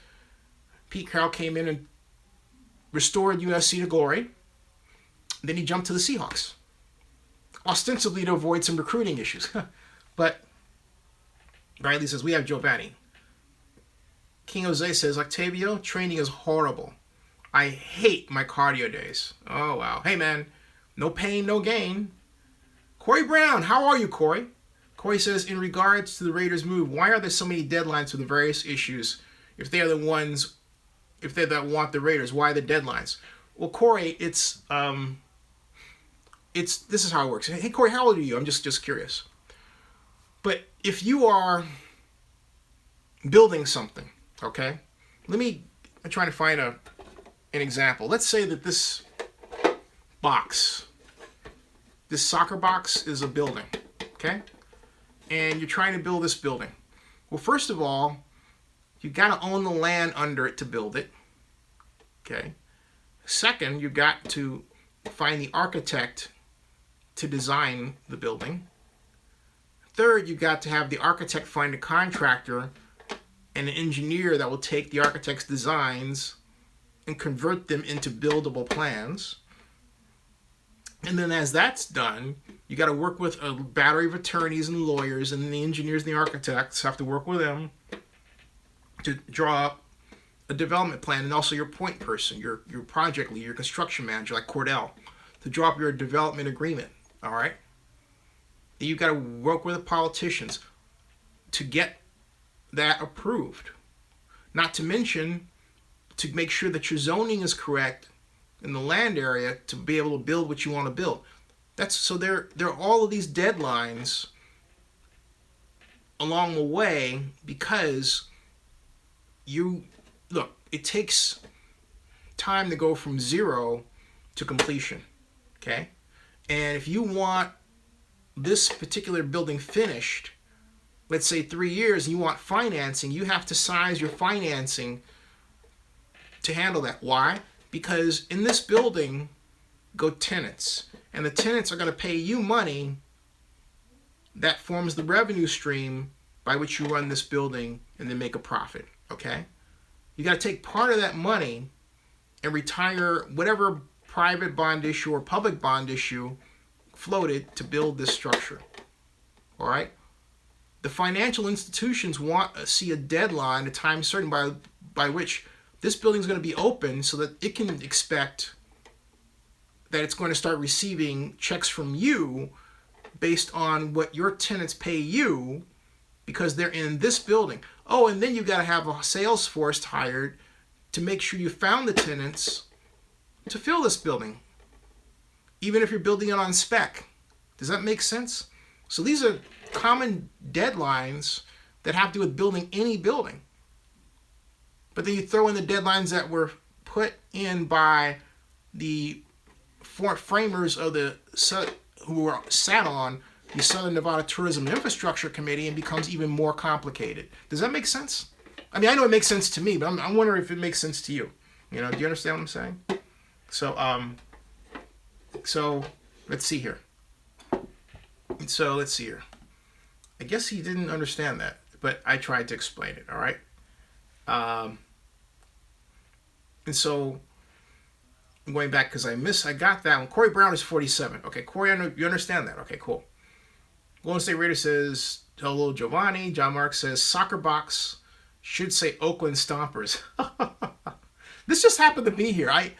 Pete Carroll came in and restored USC to glory. Then he jumped to the Seahawks, ostensibly to avoid some recruiting issues. But Riley says, we have Giovanni. King Jose says, Octavio, training is horrible. I hate my cardio days. Oh, wow. Hey, man, no pain, no gain. Corey Brown, how are you, Corey? Corey says, in regards to the Raiders' move, why are there so many deadlines for the various issues? If they're that want the Raiders, why the deadlines? Well, Corey, this is how it works. Hey, Corey, how old are you? I'm just curious. But if you are building something, okay? I'm trying to find an example. Let's say that this soccer box is a building, okay? And you're trying to build this building. Well, first of all, you got to own the land under it to build it, okay? Second, you've got to find the architect to design the building. Third, you've got to have the architect find a contractor and an engineer that will take the architect's designs and convert them into buildable plans. And then as that's done, you got to work with a battery of attorneys and lawyers, and then the engineers and the architects have to work with them to draw up a development plan, and also your point person, your project lead, your construction manager like Cordell, to draw up your development agreement, all right? Then you got to work with the politicians to get that approved. Not to mention, to make sure that your zoning is correct in the land area to be able to build what you want to build. So there are all of these deadlines along the way, because it takes time to go from zero to completion, okay? And if you want this particular building finished, let's say 3 years, and you want financing, you have to size your financing to handle that. Why? Because in this building go tenants, and the tenants are going to pay you money that forms the revenue stream by which you run this building and then make a profit, okay? You got to take part of that money and retire whatever private bond issue or public bond issue floated to build this structure, all right? The financial institutions want to see a deadline, a time certain by which this building is going to be open, so that it can expect that it's going to start receiving checks from you based on what your tenants pay you because they're in this building. Oh, and then you got to have a sales force hired to make sure you found the tenants to fill this building, even if you're building it on spec. Does that make sense? So these are common deadlines that have to do with building any building. But then you throw in the deadlines that were put in by the framers of who were sat on the Southern Nevada Tourism and Infrastructure Committee, and becomes even more complicated. Does that make sense? I mean, I know it makes sense to me, but I'm wondering if it makes sense to you. Do you understand what I'm saying? So let's see here. I guess he didn't understand that, but I tried to explain it, all right? And so I'm going back because I got that one. Corey Brown is 47. Okay, Corey, you understand that. Okay, cool. Golden State Raider says, hello, Giovanni. John Mark says, soccer box should say Oakland Stompers. This just happened to be here. I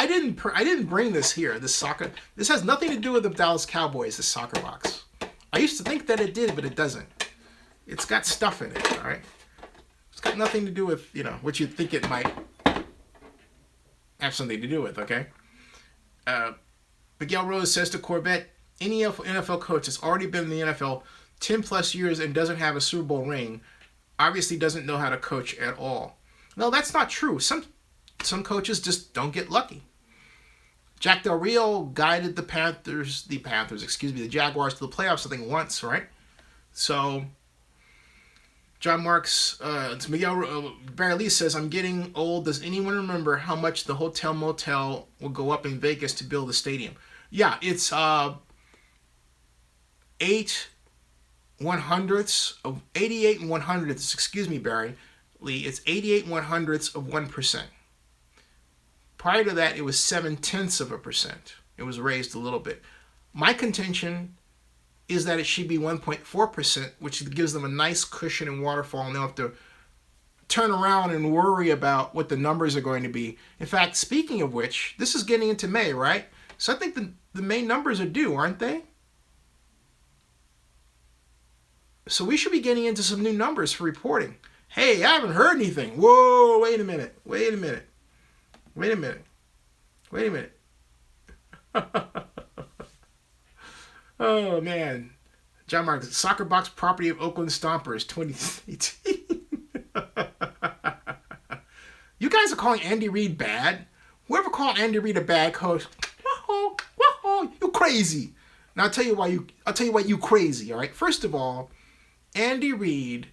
didn't bring this here, this soccer. This has nothing to do with the Dallas Cowboys, this soccer box. I used to think that it did, but it doesn't. It's got stuff in it, all right? It's got nothing to do with, what you think it might. have something to do with, okay? Miguel Rose says to Corvette, any NFL coach that's already been in the NFL 10 plus years and doesn't have a Super Bowl ring obviously doesn't know how to coach at all. No, that's not true. Some coaches just don't get lucky. Jack Del Rio guided the Jaguars to the playoffs, I think, once, right? So, John Marks, Barry Lee says, I'm getting old. Does anyone remember how much the hotel motel will go up in Vegas to build a stadium? Yeah, it's 88 100ths, excuse me, Barry Lee, it's 88 100ths of 1%. Prior to that, it was 0.7%. It was raised a little bit. My contention is that it should be 1.4%, which gives them a nice cushion and waterfall, and they don't have to turn around and worry about what the numbers are going to be. In fact, speaking of which, this is getting into May, right? So I think the May numbers are due, aren't they? So we should be getting into some new numbers for reporting. Hey, I haven't heard anything. Whoa, wait a minute. Oh, man. John Marks, soccer box property of Oakland Stompers, 2018. You guys are calling Andy Reid bad? Whoever called Andy Reid a bad coach, you crazy. Now I'll tell you why you crazy, all right? First of all, Andy Reid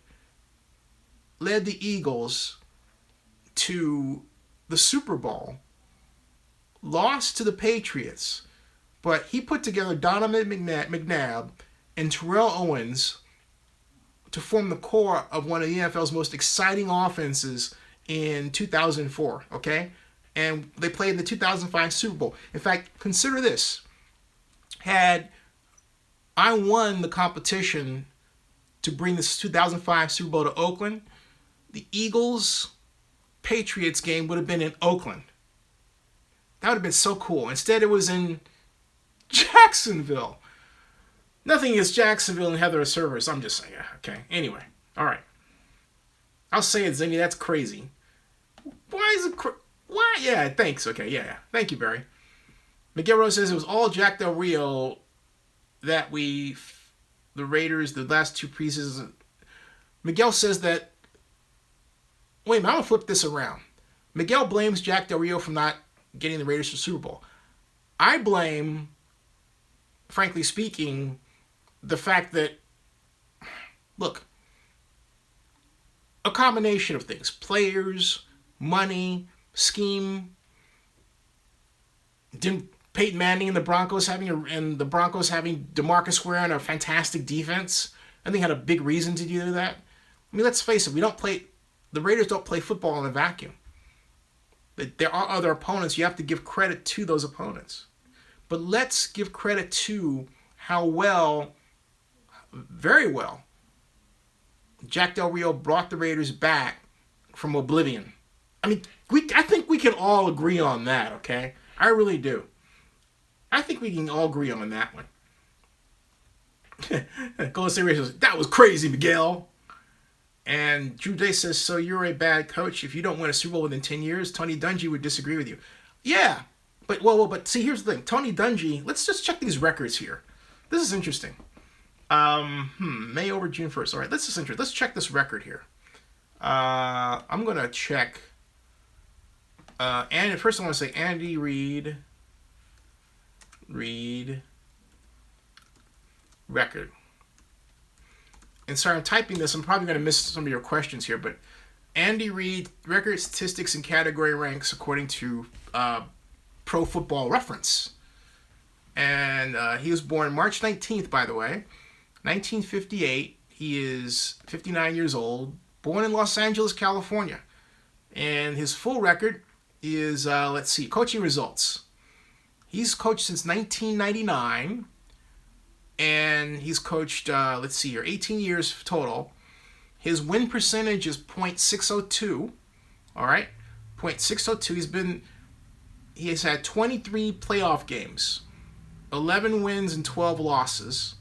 led the Eagles to the Super Bowl, lost to the Patriots, but he put together Donovan McNabb and Terrell Owens to form the core of one of the NFL's most exciting offenses in 2004, okay? And they played in the 2005 Super Bowl. In fact, consider this. Had I won the competition to bring this 2005 Super Bowl to Oakland, the Eagles-Patriots game would have been in Oakland. That would have been so cool. Instead, it was in Jacksonville. Nothing against Jacksonville and Heather Servers. I'm just saying, okay. Anyway, all right. I'll say it, Zingy. That's crazy. Why is it why? Yeah, thanks. Okay, yeah. Thank you, Barry. Miguel Rose says it was all Jack Del Rio that the Raiders, the last two preseasons. Miguel says that, wait a minute, I'm going to flip this around. Miguel blames Jack Del Rio for not getting the Raiders to the Super Bowl. I blame, frankly speaking, the fact that, look, a combination of things. Players, money, scheme. Peyton Manning and the Broncos having DeMarcus Ware and a fantastic defense. I think had a big reason to do that. I mean, let's face it, the Raiders don't play football in a vacuum. There are other opponents. You have to give credit to those opponents. But let's give credit to how very well, Jack Del Rio brought the Raiders back from oblivion. I mean, I think we can all agree on that, okay? I really do. I think we can all agree on that one. Golden State Warriors says, that was crazy, Miguel. And Drew Day says, so you're a bad coach. If you don't win a Super Bowl within 10 years, Tony Dungy would disagree with you. Yeah, but see, here's the thing. Tony Dungy, let's just check these records here. This is interesting. May over June 1st. All right, let's check this record here. I'm going to check. And first I want to say Andy Reid record. And sorry, I'm typing this. I'm probably going to miss some of your questions here, but Andy Reid record statistics and category ranks according to Pro Football Reference. And he was born March 19th, by the way, 1958. He is 59 years old, born in Los Angeles, California. And his full record is, coaching results. He's coached since 1999. And he's coached, 18 years total. His win percentage is .602. All right, .602. He has had 23 playoff games, 11 wins and 12 losses.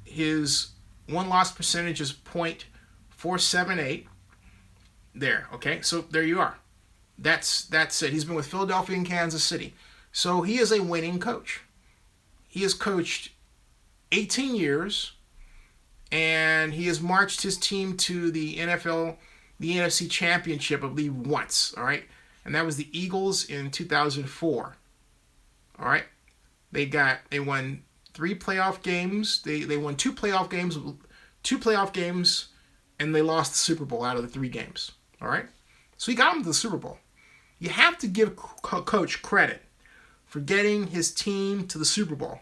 His one-loss percentage is .478. There, okay? So there you are. That's it. He's been with Philadelphia and Kansas City. So he is a winning coach. He has coached 18 years, and he has marched his team to the NFC Championship, I believe, once. All right, and that was the Eagles in 2004. All right, they won 3 playoff games. They won 2 playoff games, and they lost the Super Bowl out of the 3 games. All right, so he got them to the Super Bowl. You have to give coach credit for getting his team to the Super Bowl.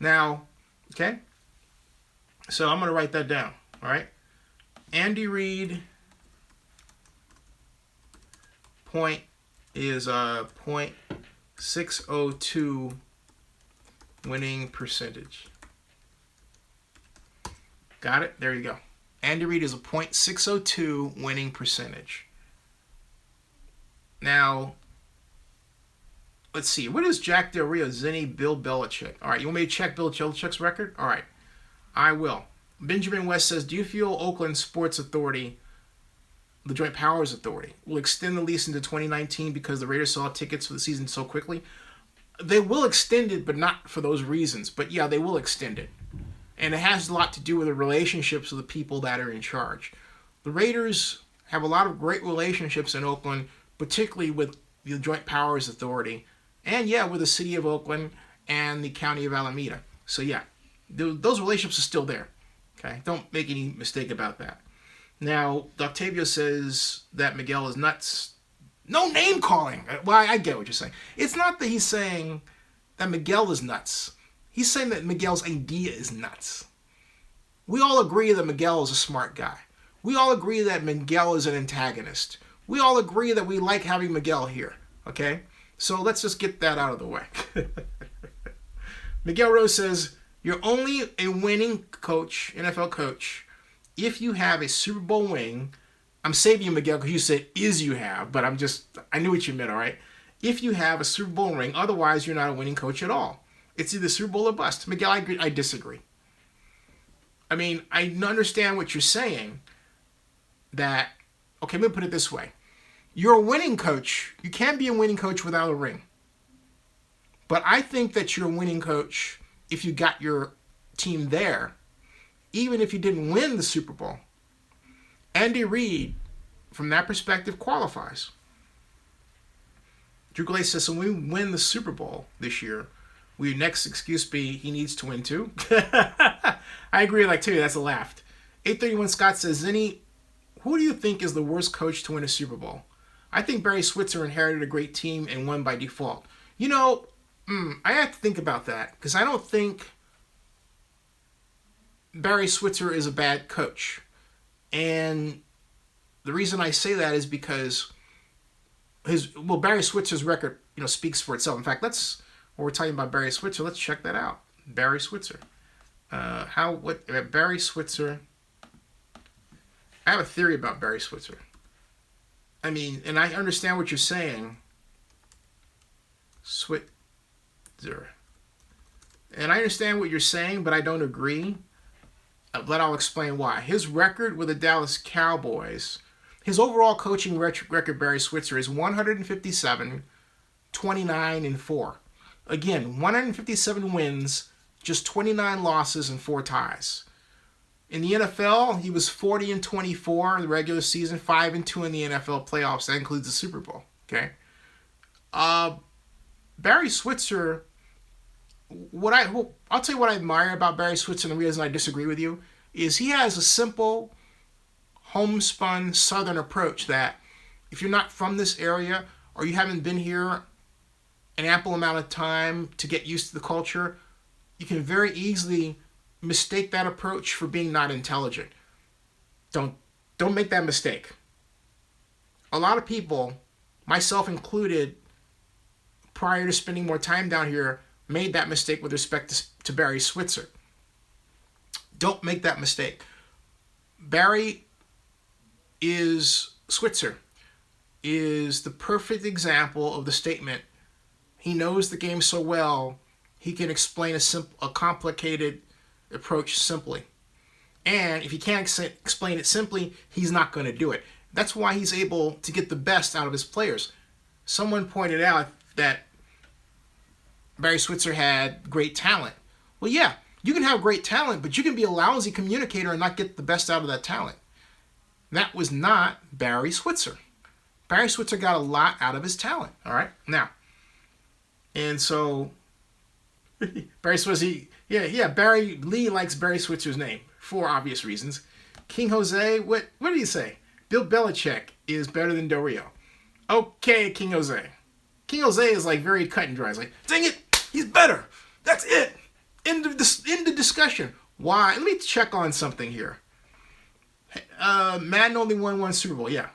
Now, okay, so I'm going to write that down, all right? Andy Reid point is .602 winning percentage. Got it? There you go. Andy Reid is a .602 winning percentage. Now, let's see. What is Jack Del Rio, Zinni, Bill Belichick? All right, you want me to check Bill Belichick's record? All right, I will. Benjamin West says, do you feel Oakland Sports Authority, the Joint Powers Authority, will extend the lease into 2019 because the Raiders sold tickets for the season so quickly? They will extend it, but not for those reasons. But yeah, they will extend it. And it has a lot to do with the relationships of the people that are in charge. The Raiders have a lot of great relationships in Oakland, particularly with the Joint Powers Authority, and yeah, with the city of Oakland and the county of Alameda. So yeah, those relationships are still there. Okay, don't make any mistake about that. Now, Octavio says that Miguel is nuts. No name calling. Well, I get what you're saying. It's not that he's saying that Miguel is nuts. He's saying that Miguel's idea is nuts. We all agree that Miguel is a smart guy. We all agree that Miguel is an antagonist. We all agree that we like having Miguel here, okay? So let's just get that out of the way. Miguel Rose says, you're only a winning coach, NFL coach, if you have a Super Bowl ring. I'm saving you, Miguel, because you said is you have, but I knew what you meant, all right? If you have a Super Bowl ring, otherwise you're not a winning coach at all. It's either Super Bowl or bust. Miguel, I disagree. I mean, I understand what you're saying, that, okay, let me put it this way. You're a winning coach. You can't be a winning coach without a ring. But I think that you're a winning coach if you got your team there, even if you didn't win the Super Bowl. Andy Reid, from that perspective, qualifies. Drew Glaze says, so when we win the Super Bowl this year, will your next excuse be he needs to win too? I agree, like, too. That's a laugh. 831 Scott says, Zinni, who do you think is the worst coach to win a Super Bowl? I think Barry Switzer inherited a great team and won by default. You know, I have to think about that because I don't think Barry Switzer is a bad coach. And the reason I say that is because Barry Switzer's record, speaks for itself. In fact, when we're talking about Barry Switzer, let's check that out. Barry Switzer. Barry Switzer. I have a theory about Barry Switzer. I mean, and I understand what you're saying. Switzer. And I understand what you're saying, but I don't agree. But I'll explain why. His record with the Dallas Cowboys, his overall coaching record, Barry Switzer, is 157, 29, and 4. Again, 157 wins, just 29 losses, and 4 ties. In the NFL, he was 40 and 24 in the regular season, 5 and 2 in the NFL playoffs. That includes the Super Bowl. Okay. Barry Switzer. I'll tell you what I admire about Barry Switzer, and the reason I disagree with you is he has a simple, homespun Southern approach that if you're not from this area or you haven't been here an ample amount of time to get used to the culture, you can very easily mistake that approach for being not intelligent. Don't make that mistake. A lot of people, myself included, prior to spending more time down here, made that mistake with respect to Barry Switzer. Don't make that mistake. Switzer is the perfect example of the statement. He knows the game so well, he can explain a complicated approach simply. And if he can't explain it simply, he's not going to do it. That's why he's able to get the best out of his players. someone pointed out that Barry Switzer had great talent. Well, yeah, you can have great talent, but you can be a lousy communicator and not get the best out of that talent. That was not Barry Switzer. Barry Switzer got a lot out of his talent. All right, now, and so Barry Switzer, Barry Lee likes Barry Switzer's name for obvious reasons. King Jose, what did he say? Bill Belichick is better than Del Rio. Okay, King Jose. King Jose is like very cut and dry. He's like, dang it, he's better. That's it. End of discussion. Why? Let me check on something here. Madden only won one Super Bowl. Yeah.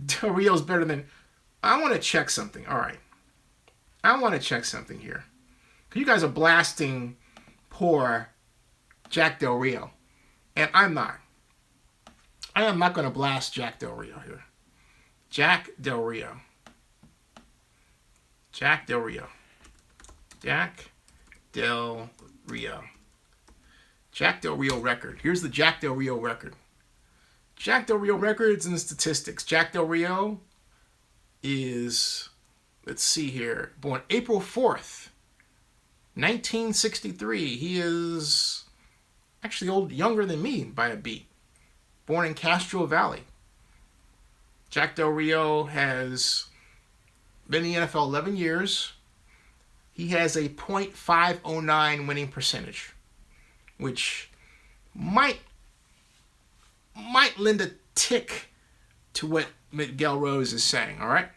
Del Rio's better than... I want to check something. All right. I want to check something here. You guys are blasting poor Jack Del Rio. And I'm not. I am not going to blast Jack Del Rio here. Jack Del Rio. Jack Del Rio. Jack Del Rio. Jack Del Rio record. Here's the Jack Del Rio record. Jack Del Rio records and statistics. Jack Del Rio is, let's see here, born April 4th, 1963. He is actually younger than me by a beat. Born in Castro Valley. Jack Del Rio has been in the NFL 11 years. He has a .509 winning percentage, which might lend a tick to what Miguel Rose is saying, all right?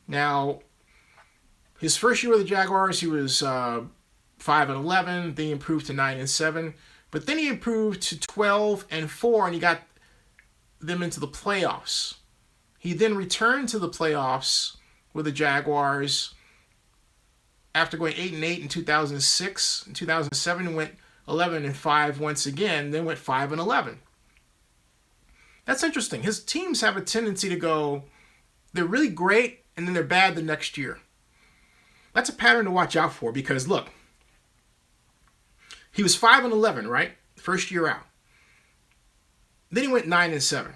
Now, his first year with the Jaguars, he was 5-11. Then he improved to 9-7. But then he improved to 12-4, and he got them into the playoffs. He then returned to the playoffs with the Jaguars after going 8-8 in 2006. In 2007, went 11-5 once again, then went 5-11. That's interesting. His teams have a tendency to go, they're really great, and then they're bad the next year. That's a pattern to watch out for because, look, he was 5-11, right? First year out. Then he went 9-7.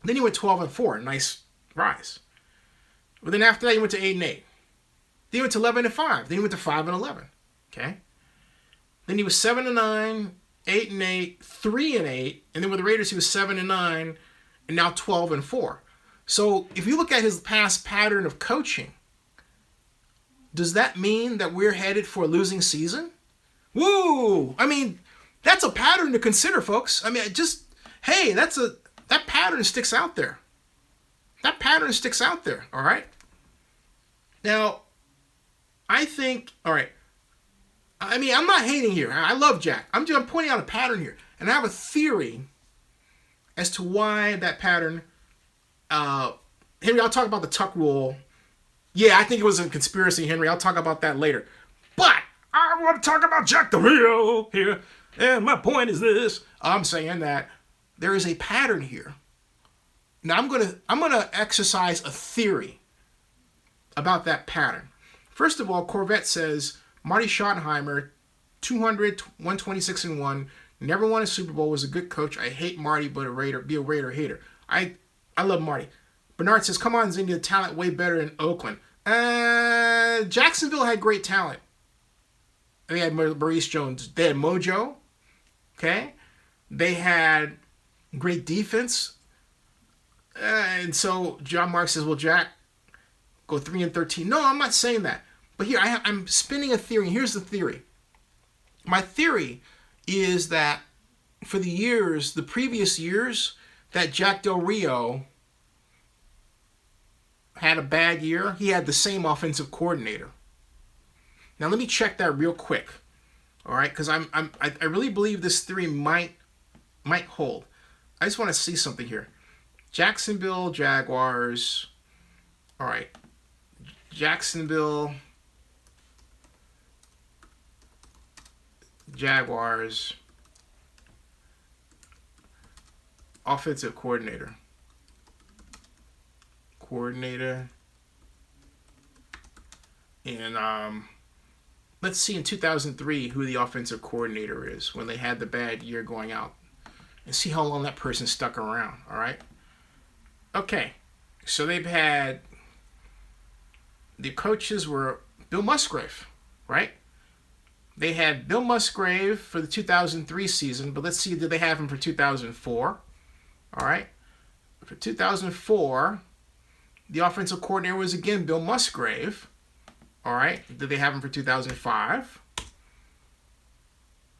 Then he went 12-4. Nice rise. But then after that, he went to 8-8. Then he went to 11-5. Then he went to 5-11. Okay? Then he was 7-9, 8-8, 3-8, and then with the Raiders he was 7-9, and now 12-4. So if you look at his past pattern of coaching, does that mean that we're headed for a losing season? Woo! I mean, that's a pattern to consider, folks. I mean, that pattern sticks out there. That pattern sticks out there, all right? Now, I think, all right, I mean, I'm not hating here. I love Jack. I'm pointing out a pattern here. And I have a theory as to why that pattern, Henry, I'll talk about the Tuck rule. Yeah, I think it was a conspiracy, Henry. I'll talk about that later. But I want to talk about Jack Del Rio here. And my point is this. I'm saying that there is a pattern here. Now, I'm gonna exercise a theory about that pattern. First of all, Corvette says Marty Schottenheimer, 200, 126-1, never won a Super Bowl, was a good coach. I hate Marty, but be a Raider hater. I love Marty. Bernard says, come on, Zindy, the talent way better in Oakland. Jacksonville had great talent. They had Maurice Jones. They had Mojo. Okay? They had great defense. And so John Mark says, well, Jack, go 3-13. No, I'm not saying that. But here, I'm spinning a theory. Here's the theory. My theory is that for the previous years, that Jack Del Rio had a bad year, he had the same offensive coordinator. Now, let me check that real quick. All right? Because I really believe this theory might hold. I just want to see something here. Jacksonville Jaguars. All right. Jacksonville Jaguars offensive coordinator. And let's see in 2003 who the offensive coordinator is when they had the bad year going out. And see how long that person stuck around, all right? Okay. So they've had, the coaches were Bill Musgrave, right? They had Bill Musgrave for the 2003 season, but let's see, did they have him for 2004? All right. For 2004, the offensive coordinator was again Bill Musgrave. All right. Did they have him for 2005?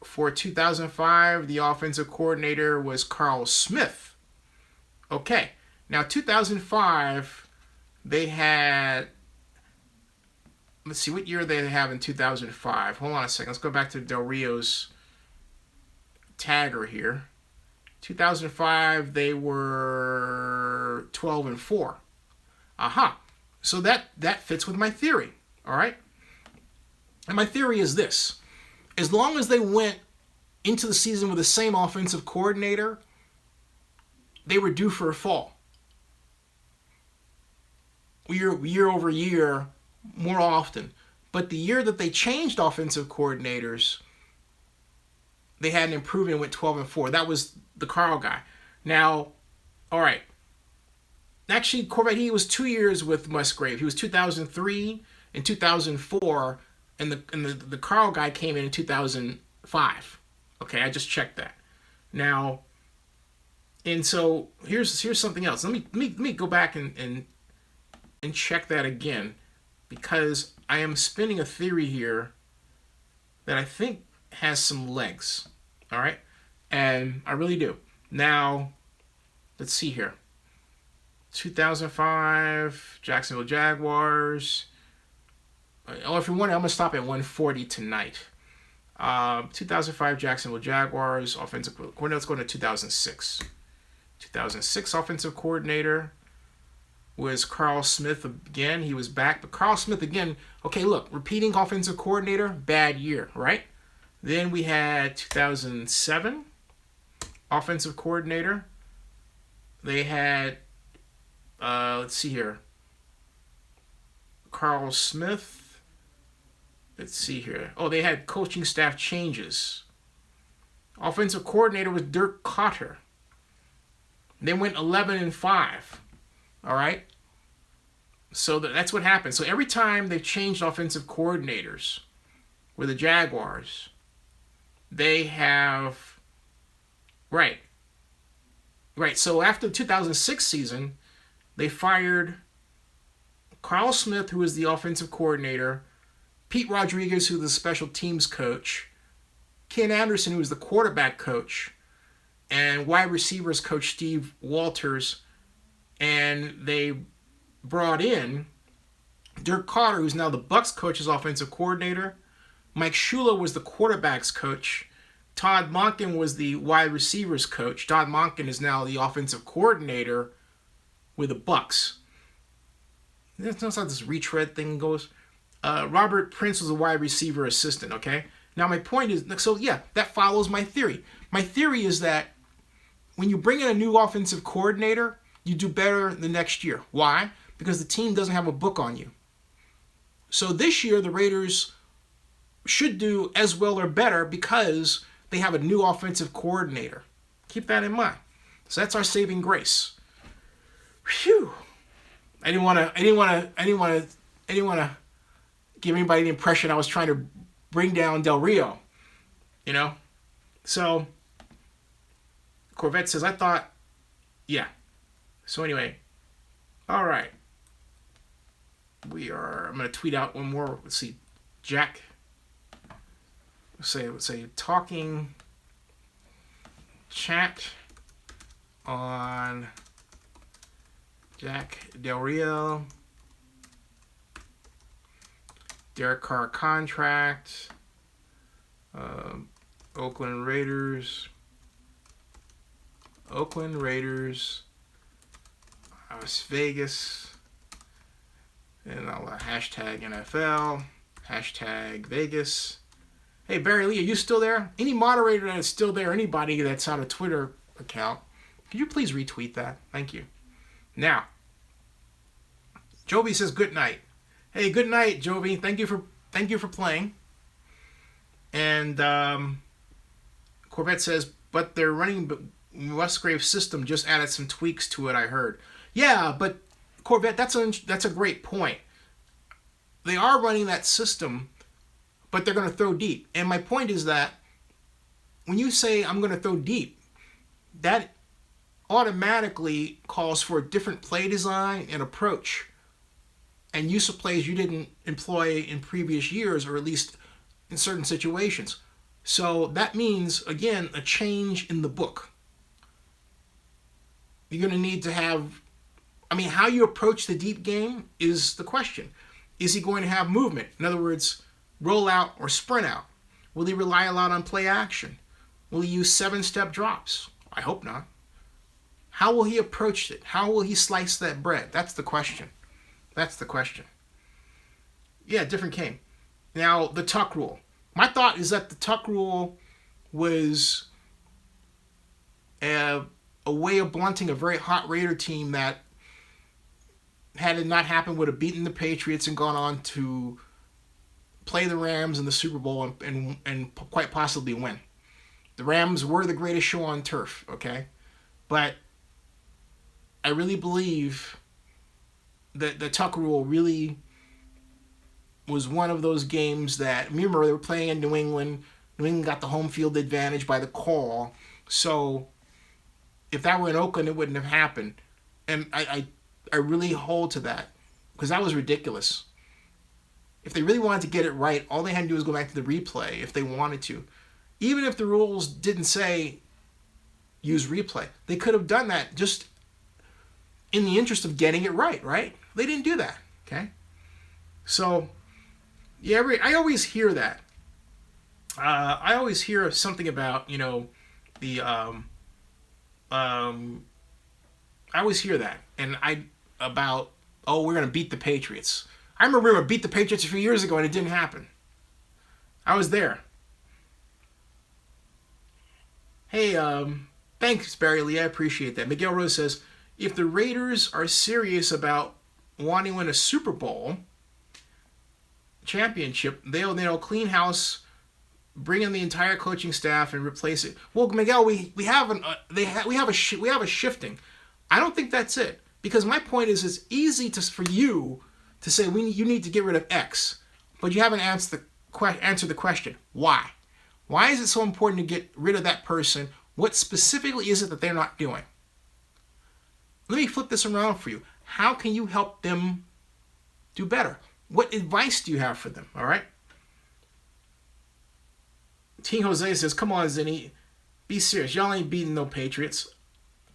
For 2005, the offensive coordinator was Carl Smith. Okay. Now, 2005, they had, let's see, what year they have in 2005. Hold on a second. Let's go back to Del Rio's tagger here. 2005, they were 12-4. Aha. So that fits with my theory. All right. And my theory is this. As long as they went into the season with the same offensive coordinator, they were due for a fall. Year over year, more often. But the year that they changed offensive coordinators, they had an improvement and went 12-4. That was the Carl guy. Now, all right. Actually, Corvette, he was 2 years with Musgrave. He was 2003 and 2004, and the Carl guy came in 2005. Okay, I just checked that. Now, and so here's something else. Let me go back and check that again, because I am spinning a theory here that I think has some legs. All right, and I really do. Now, let's see here. 2005 Jacksonville Jaguars. Oh, if you want, I'm gonna stop at 140 tonight. 2005 Jacksonville Jaguars offensive coordinator. Let's go to 2006. 2006 offensive coordinator was Carl Smith again. He was back, but Carl Smith again. Okay, look, repeating offensive coordinator, bad year, right? Then we had 2007 offensive coordinator. They had, let's see here, Carl Smith. Let's see here. Oh, they had coaching staff changes. Offensive coordinator was Dirk Koetter. They went 11-5. All right. So that's what happened. So every time they've changed offensive coordinators with the Jaguars, they have, right. So after the 2006 season, they fired Carl Smith, who was the offensive coordinator, Pete Rodriguez, who was the special teams coach, Ken Anderson, who was the quarterback coach, and wide receivers coach Steve Walters, and they brought in Dirk Koetter, who's now the Bucs coach's offensive coordinator. Mike Shula was the quarterback's coach. Todd Monken was the wide receivers coach. Todd Monken is now the offensive coordinator with the Bucs. That's how this retread thing goes. Robert Prince was a wide receiver assistant, okay? Now my point is, so yeah, that follows my theory. My theory is that when you bring in a new offensive coordinator, you do better the next year. Why? Because the team doesn't have a book on you. So this year, the Raiders should do as well or better because they have a new offensive coordinator. Keep that in mind. So that's our saving grace. Phew. I didn't want to give anybody the impression I was trying to bring down Del Rio, you know? So, Corvette says, I thought, yeah. So anyway, all right. I'm going to tweet out one more. Let's see, Jack. Let's say talking chat on Jack Del Rio. Derek Carr contract. Oakland Raiders. Las Vegas. And I'll hashtag NFL. Hashtag Vegas. Hey, Barry Lee, are you still there? Any moderator that is still there, anybody that's on a Twitter account, could you please retweet that? Thank you. Now, Joby says good night. Hey, good night, Joby. Thank you for playing. And Corvette says, but they're running Musgrave's system just added some tweaks to it, I heard. Yeah, but Corvette, that's a great point. They are running that system, but they're going to throw deep. And my point is that when you say I'm going to throw deep, that automatically calls for a different play design and approach and use of plays you didn't employ in previous years, or at least in certain situations. So that means, again, a change in the book. You're going to need to have, how you approach the deep game is the question. Is he going to have movement? In other words, roll out or sprint out? Will he rely a lot on play action? Will he use 7-step drops? I hope not. How will he approach it? How will he slice that bread? That's the question. Yeah, different game. Now, the tuck rule. My thought is that the tuck rule was a way of blunting a very hot Raider team that, had it not happened, would have beaten the Patriots and gone on to play the Rams in the Super Bowl and quite possibly win. The Rams were the greatest show on turf, okay? But I really believe that the tuck rule really was one of those games that, remember, they were playing in New England. New England got the home field advantage by the call. So if that were in Oakland, it wouldn't have happened. And I really hold to that, because that was ridiculous. If they really wanted to get it right, all they had to do was go back to the replay if they wanted to. Even if the rules didn't say use replay, they could have done that just in the interest of getting it right? They didn't do that, okay? So, yeah, I always hear that. I always hear something about, I always hear that. And we're going to beat the Patriots. I remember we were beat the Patriots a few years ago and it didn't happen. I was there. Hey, thanks, Barry Lee. I appreciate that. Miguel Rose says, if the Raiders are serious about wanting to win a Super Bowl championship, they'll clean house, bring in the entire coaching staff, and replace it. Well, Miguel, we have a shifting. I don't think that's it, because my point is it's easy for you to say you need to get rid of X, but you haven't answered the question why. Why is it so important to get rid of that person? What specifically is it that they're not doing? Let me flip this around for you. How can you help them do better? What advice do you have for them? All right. Teen Jose says, come on, Zinni. Be serious. Y'all ain't beating no Patriots.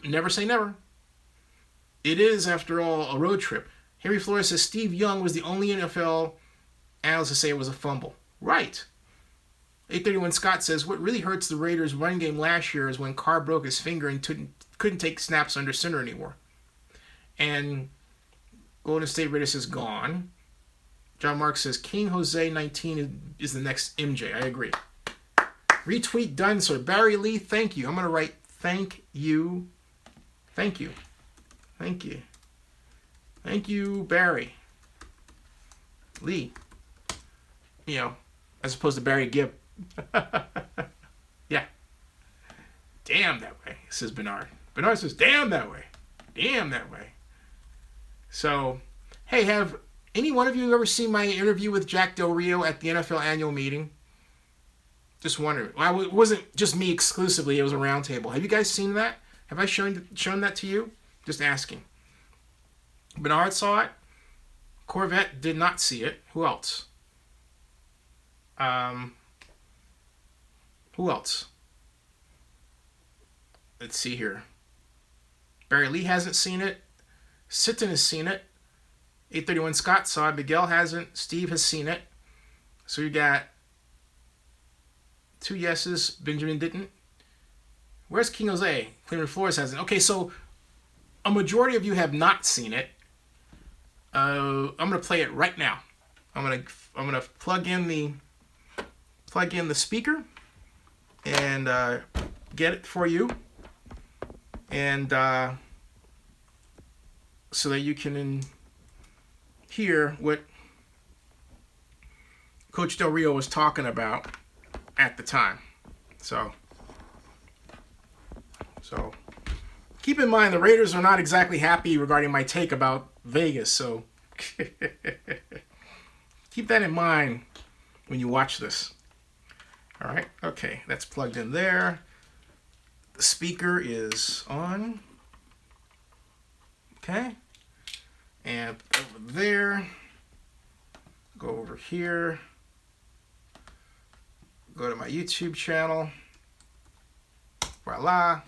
Never say never. It is, after all, a road trip. Harry Flores says, Steve Young was the only NFL analyst to say it was a fumble. Right. 831 Scott says, what really hurts the Raiders' run game last year is when Carr broke his finger and couldn't take snaps under center anymore. And Golden State Raiders is gone. John Mark says, King Jose 19 is the next MJ. I agree. Retweet done, sir. Barry Lee, thank you. I'm going to write thank you. Thank you. Thank you. Thank you, Barry Lee. As opposed to Barry Gibb. Yeah. Damn that way, says Bernard. Bernard says, damn that way. Damn that way. So, hey, have any one of you ever seen my interview with Jack Del Rio at the NFL annual meeting? Just wondering. Well, it wasn't just me exclusively. It was a roundtable. Have you guys seen that? Have I shown that to you? Just asking. Bernard saw it. Corvette did not see it. Who else? Who else? Let's see here. Barry Lee hasn't seen it. Sitton has seen it. 831 Scott saw it. Miguel hasn't. Steve has seen it. So you got 2 yeses. Benjamin didn't. Where's King Jose? Cleveland Flores hasn't. Okay, so a majority of you have not seen it. I'm gonna play it right now. I'm gonna plug in the speaker and get it for you, and so that you can hear what Coach Del Rio was talking about at the time. So Keep in mind, the Raiders are not exactly happy regarding my take about Vegas, so keep that in mind when you watch this. All right, okay, that's plugged in there. The speaker is on. Okay, and over there, go over here, go to my YouTube channel. Voila.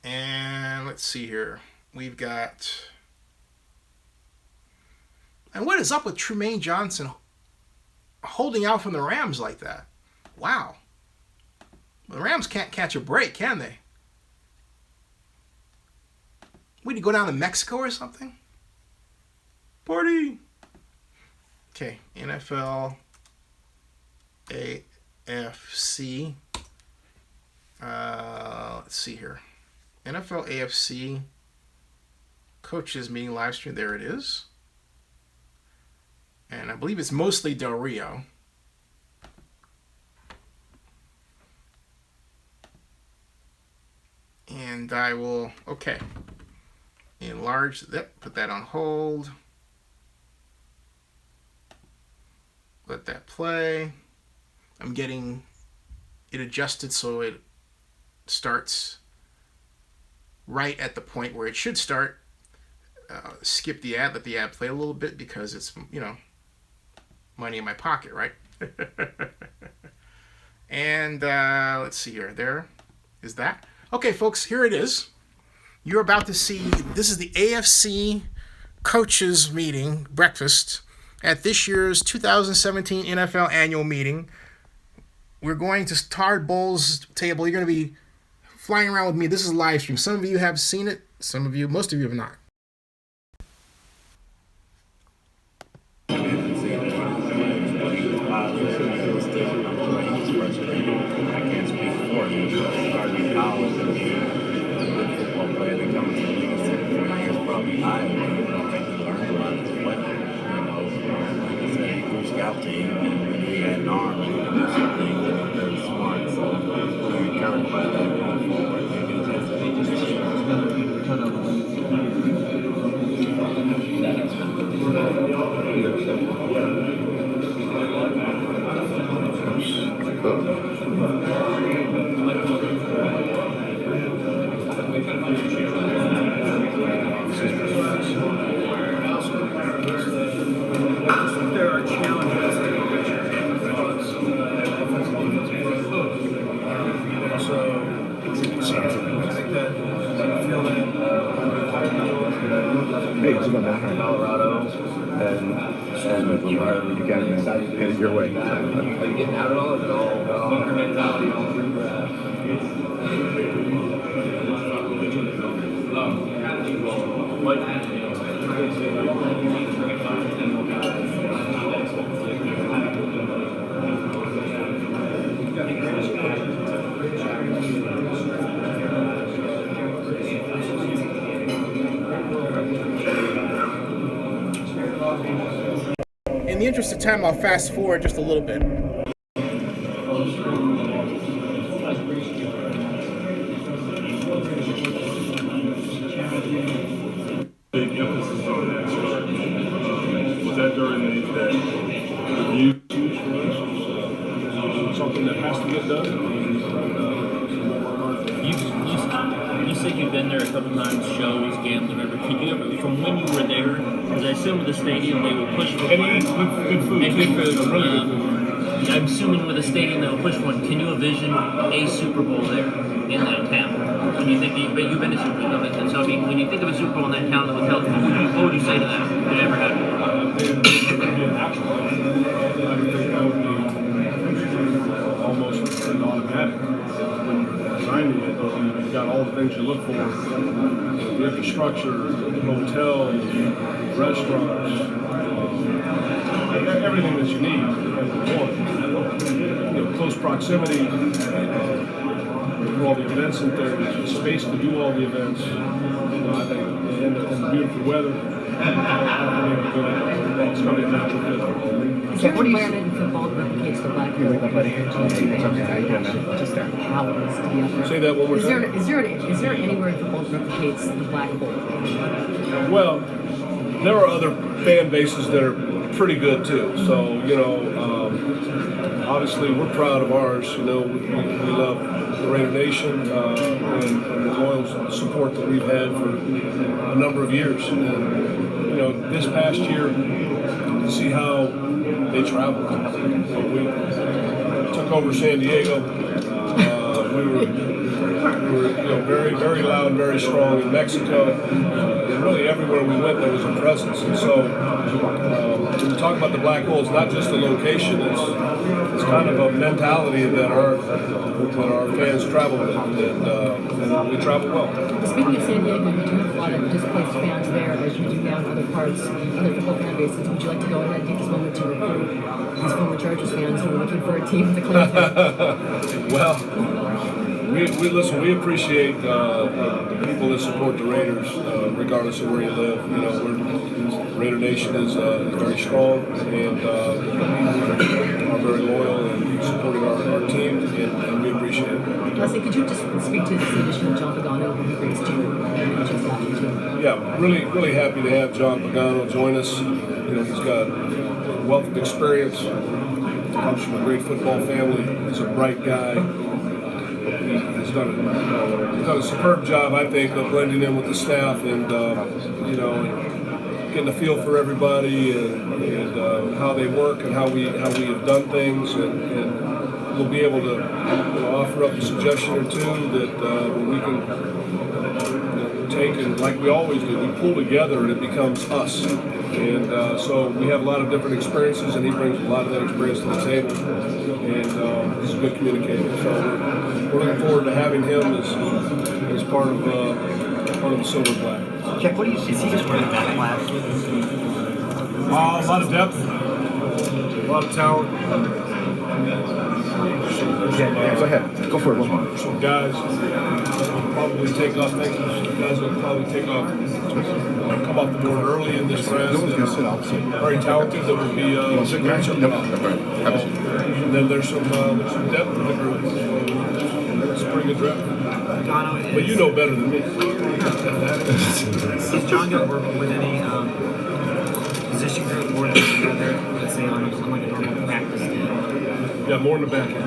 And let's see here. We've got... And what is up with Trumanine Johnson holding out from the Rams like that? Wow. The Rams can't catch a break, can they? Would he go down to Mexico or something? Party! Okay, NFL AFC. Let's see here. NFL AFC coaches meeting live stream. There it is. And I believe it's mostly Del Rio. And I will, okay, enlarge that, put that on hold. Let that play. I'm getting it adjusted so it starts right at the point where it should start. Skip the ad, let the ad play a little bit because it's, you know, money in my pocket, right? And let's see here. There is that. Okay, folks, here it is. You're about to see, this is the AFC coaches meeting breakfast at this year's 2017 NFL annual meeting. We're going to Todd Bowles' table. You're going to be flying around with me. This is a live stream. Some of you have seen it. Some of you, most of you have not. Colorado, and you got it, headed your way. Are you getting out at all? Is it all hunker mentality? In the interest of time, I'll fast forward just a little bit. Big emphasis on that. Was that during the review? Something that has to get done? You said you've been there a couple times, shows, gambling, whatever. Could you ever, from when you were there, because I assume with the stadium they would push for And good food. And good food. I'm assuming with a stadium they will push for one. Can you envision a Super Bowl there in that town? When you think but you've been to Super Bowl, and so I mean, when you think of a Super Bowl in that town that would help, what would you say to that? If it ever happened? It would be an actual. I would think that would be almost an automatic. Designing it, you've got all the things you look for: the infrastructure, hotels, restaurants, everything that you need and want. Close proximity, for all the events and there's space to do all the events. I think, and the beautiful weather. I think it's going to be a natural fit. Is there an environment in football that replicates the black hole? Just how it is to be up there? Say that one more time. Is there anywhere in football that replicates the black hole? Well, there are other fan bases that are pretty good too. So, obviously we're proud of ours. We love the Raider Nation and the loyal support that we've had for a number of years. And, this past year, to see how they traveled. We took over San Diego. We were very, very loud, very strong in Mexico. And really everywhere we went, there was a presence. And so, when we talk about the black hole, it's not just a location. It's kind of a mentality that our fans travel with, and we travel well. Speaking of San Diego, you do have a lot of displaced fans there, as you do now in other parts, other football fan bases. Would you like to go ahead and take this moment to recruit these former Chargers fans who are looking for a team to claim? Well, we listen. We appreciate the people that support the Raiders, regardless of where you live. Raider Nation is very strong and are very loyal and supporting our team, and we appreciate it. Leslie, could you just speak to this addition of John Pagano, who brings to you? Yeah, really happy to have John Pagano join us. He's got a wealth of experience. Comes from a great football family. He's a bright guy. He's done a superb job, I think, of blending in with the staff and getting a feel for everybody and how they work and how we have done things, and we'll be able to offer up a suggestion or two that we can take, and like we always do, we pull together and it becomes us. And so we have a lot of different experiences, and he brings a lot of that experience to the table. And he's a good communicator. So we're looking forward to having him as part of the Silver Black. Jack, what do you see? Is he just running back class? A lot of depth, a lot of talent. Yeah, go ahead. Go for it. Some guys will probably take off. Guys will probably take off. Come off the board early in this draft. Very talented. That would be a big matchup. And then there's some depth in the group. It's a pretty good draft. But you know better than me. Is John going to work with any position group or together, let's say on like a normal practice day? Yeah, more in the back end.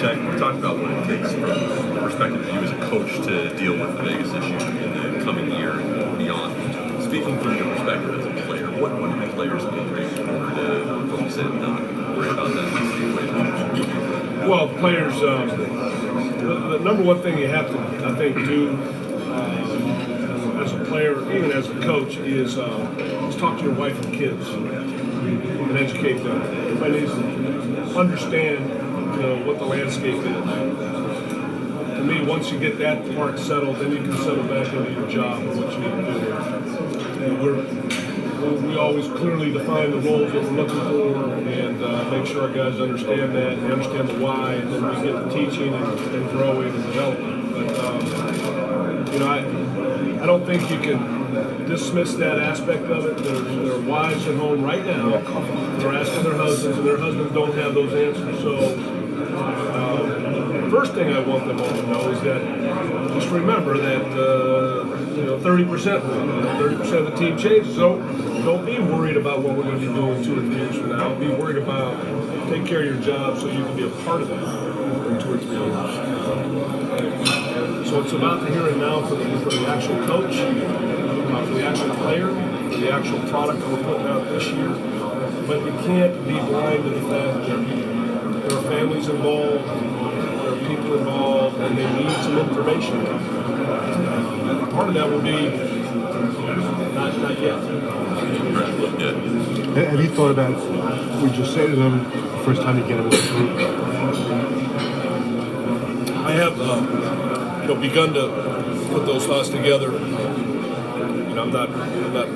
Jack, we talked about what it takes from the perspective of you as a coach to deal with the Vegas issue in the coming year and beyond. Speaking from your perspective as a player, what do the players need in order to focus in and not worry about that situation? Well, players, the number one thing you have to, I think, do as a player, even as a coach, is talk to your wife and kids and educate them. Everybody needs to understand what the landscape is. To me, once you get that part settled, then you can settle back into your job and what you need to do. And we always clearly define the roles that we're looking for and make sure our guys understand that and understand the why, and then we get to teaching and growing and developing. But I don't think you can dismiss that aspect of it. There are wives at home right now that are asking their husbands, and their husbands don't have those answers. So the first thing I want them all to know is that just remember that 30% of the team changes. So don't be worried about what we're going to be doing 2 or 3 years from now. Be worried about take care of your job so you can be a part of that in 2 or 3 years. So it's about the here and now for the actual coach, for the actual player, for the actual product that we're putting out this year. But you can't be blind to the fact that there are families involved, there are people involved, and they need some information. Part of that will be not yet. Have you thought about, would you say to them the first time you get them in the group? I have begun to put those thoughts together. I'm not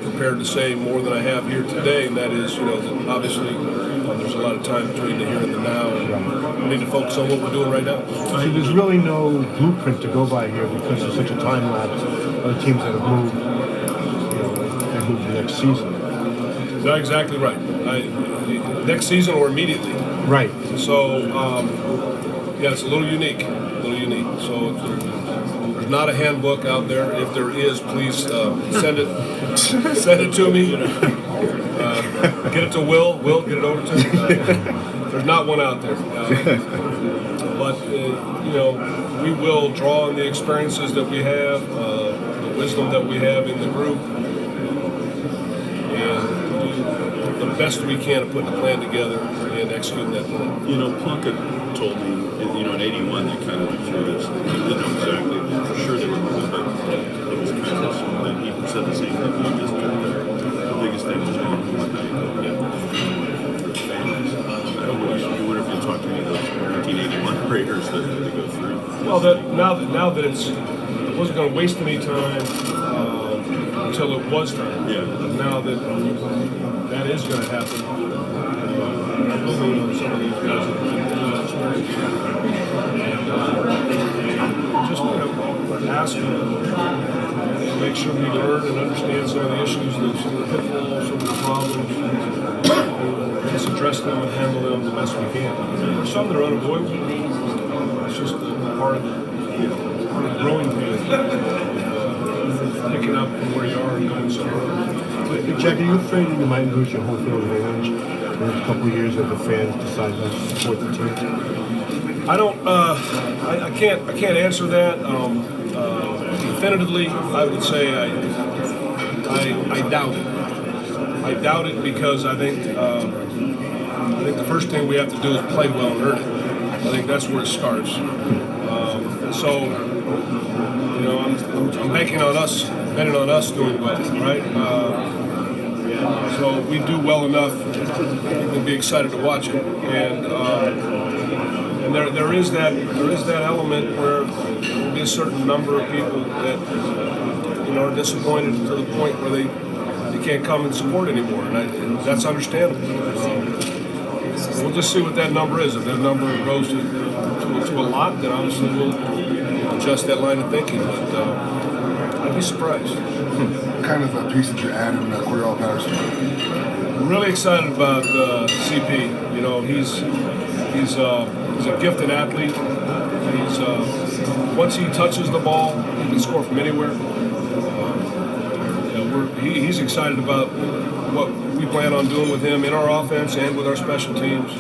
prepared to say more than I have here today, and that is, that obviously There's a lot of time between the here and the now, and we need to focus on what we're doing right now. So there's really no blueprint to go by here because there's such a time lapse. Other teams that have moved, they move to the next season. Not exactly right. Next season or immediately. Right. So, yeah, it's a little unique. So there's not a handbook out there. If there is, please send it to me. Get it to Will. Will, get it over to me. There's not one out there. But, we will draw on the experiences that we have, the wisdom that we have in the group, and do the best we can to put the plan together and execute that plan. Plunkett told me, in 81, they kind of went through this. He didn't know exactly for sure they were moving, but it was kind of, and he said the same thing. He just the biggest thing was going to one night. For the families. I wonder if you talk to any of those 1981 Raiders that had to go through. Well, now that it wasn't going to waste any time until it was time. Yeah. Now that is going to happen, I'm moving on some of these guys that have experience. And just ask them to make sure we learn and understand some of the issues, some of the pitfalls, some of the problems, just address them and handle them the best we can. There's some that are unavoidable. It's just part of the growing pain. Picking up from where you are and going somewhere. Jack, are you afraid that you might lose your home field advantage in the next couple of years if the fans decide not to support the team? I don't. I can't answer that definitively. I would say I doubt it. I doubt it because I think the first thing we have to do is play well and earn it. I think that's where it starts. I'm banking on us, betting on us doing well, right? So we do well enough, we'll be excited to watch it. And there is that element where there'll be a certain number of people that are disappointed to the point where they can't come and support anymore, and that's understandable. We'll just see what that number is. If that number goes to a lot, then obviously we'll adjust that line of thinking. But I'd be surprised. What kind of a piece that you're adding Cordell Patterson? I'm really excited about CP. He's a gifted athlete. Once he touches the ball, he can score from anywhere. He's excited about what we plan on doing with him in our offense and with our special teams.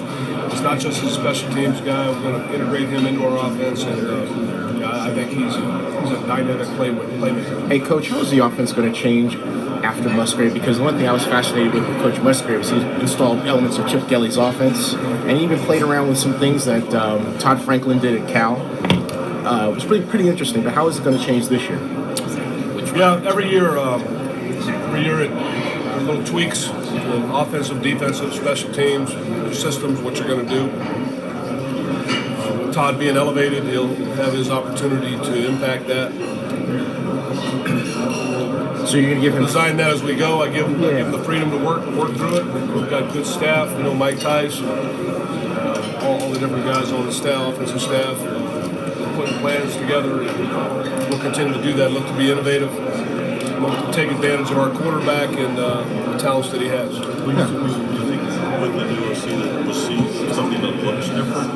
It's not just a special teams guy. We're going to integrate him into our offense, and I think he's a dynamic playmaker. Hey, Coach, how is the offense going to change after Musgrave? Because one thing I was fascinated with Coach Musgrave is he installed elements of Chip Kelly's offense, and he even played around with some things that Todd Franklin did at Cal. It was pretty interesting, but how is it going to change this year? Yeah, every year it little tweaks, offensive, defensive, special teams, systems, what you're going to do. With Todd being elevated, he'll have his opportunity to impact that. So you're going to give him design that as we go. I give him the freedom to work through it. We've got good staff, Mike Tice, all the different guys on the staff, offensive staff, putting plans together. We'll continue to do that. Look to be innovative. To take advantage of our quarterback and the talents that he has. Do you think with the new OC that we'll see something that looks different?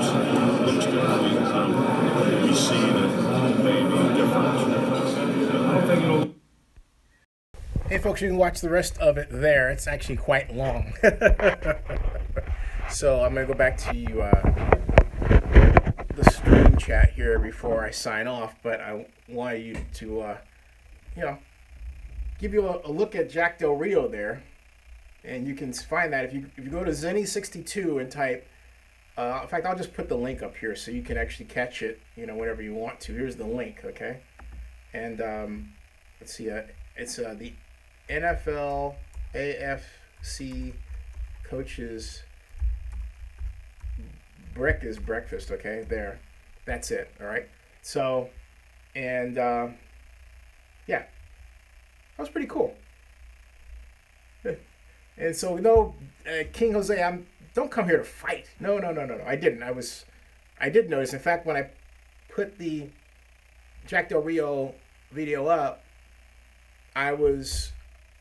We see that may be different. I don't think it'll. Hey folks, you can watch the rest of it there. It's actually quite long. So I'm going to go back to the stream chat here before I sign off, but I want you to, give you a look at Jack Del Rio there, and you can find that if you go to Zenny62 and type. In fact, I'll just put the link up here so you can actually catch it, whenever you want to. Here's the link, okay? And let's see, it's the NFL AFC coaches breakfast, okay? There, that's it. All right. So, and yeah. That was pretty cool. And so, King Jose, I'm don't come here to fight. No. I didn't. I did notice. In fact, when I put the Jack Del Rio video up, I was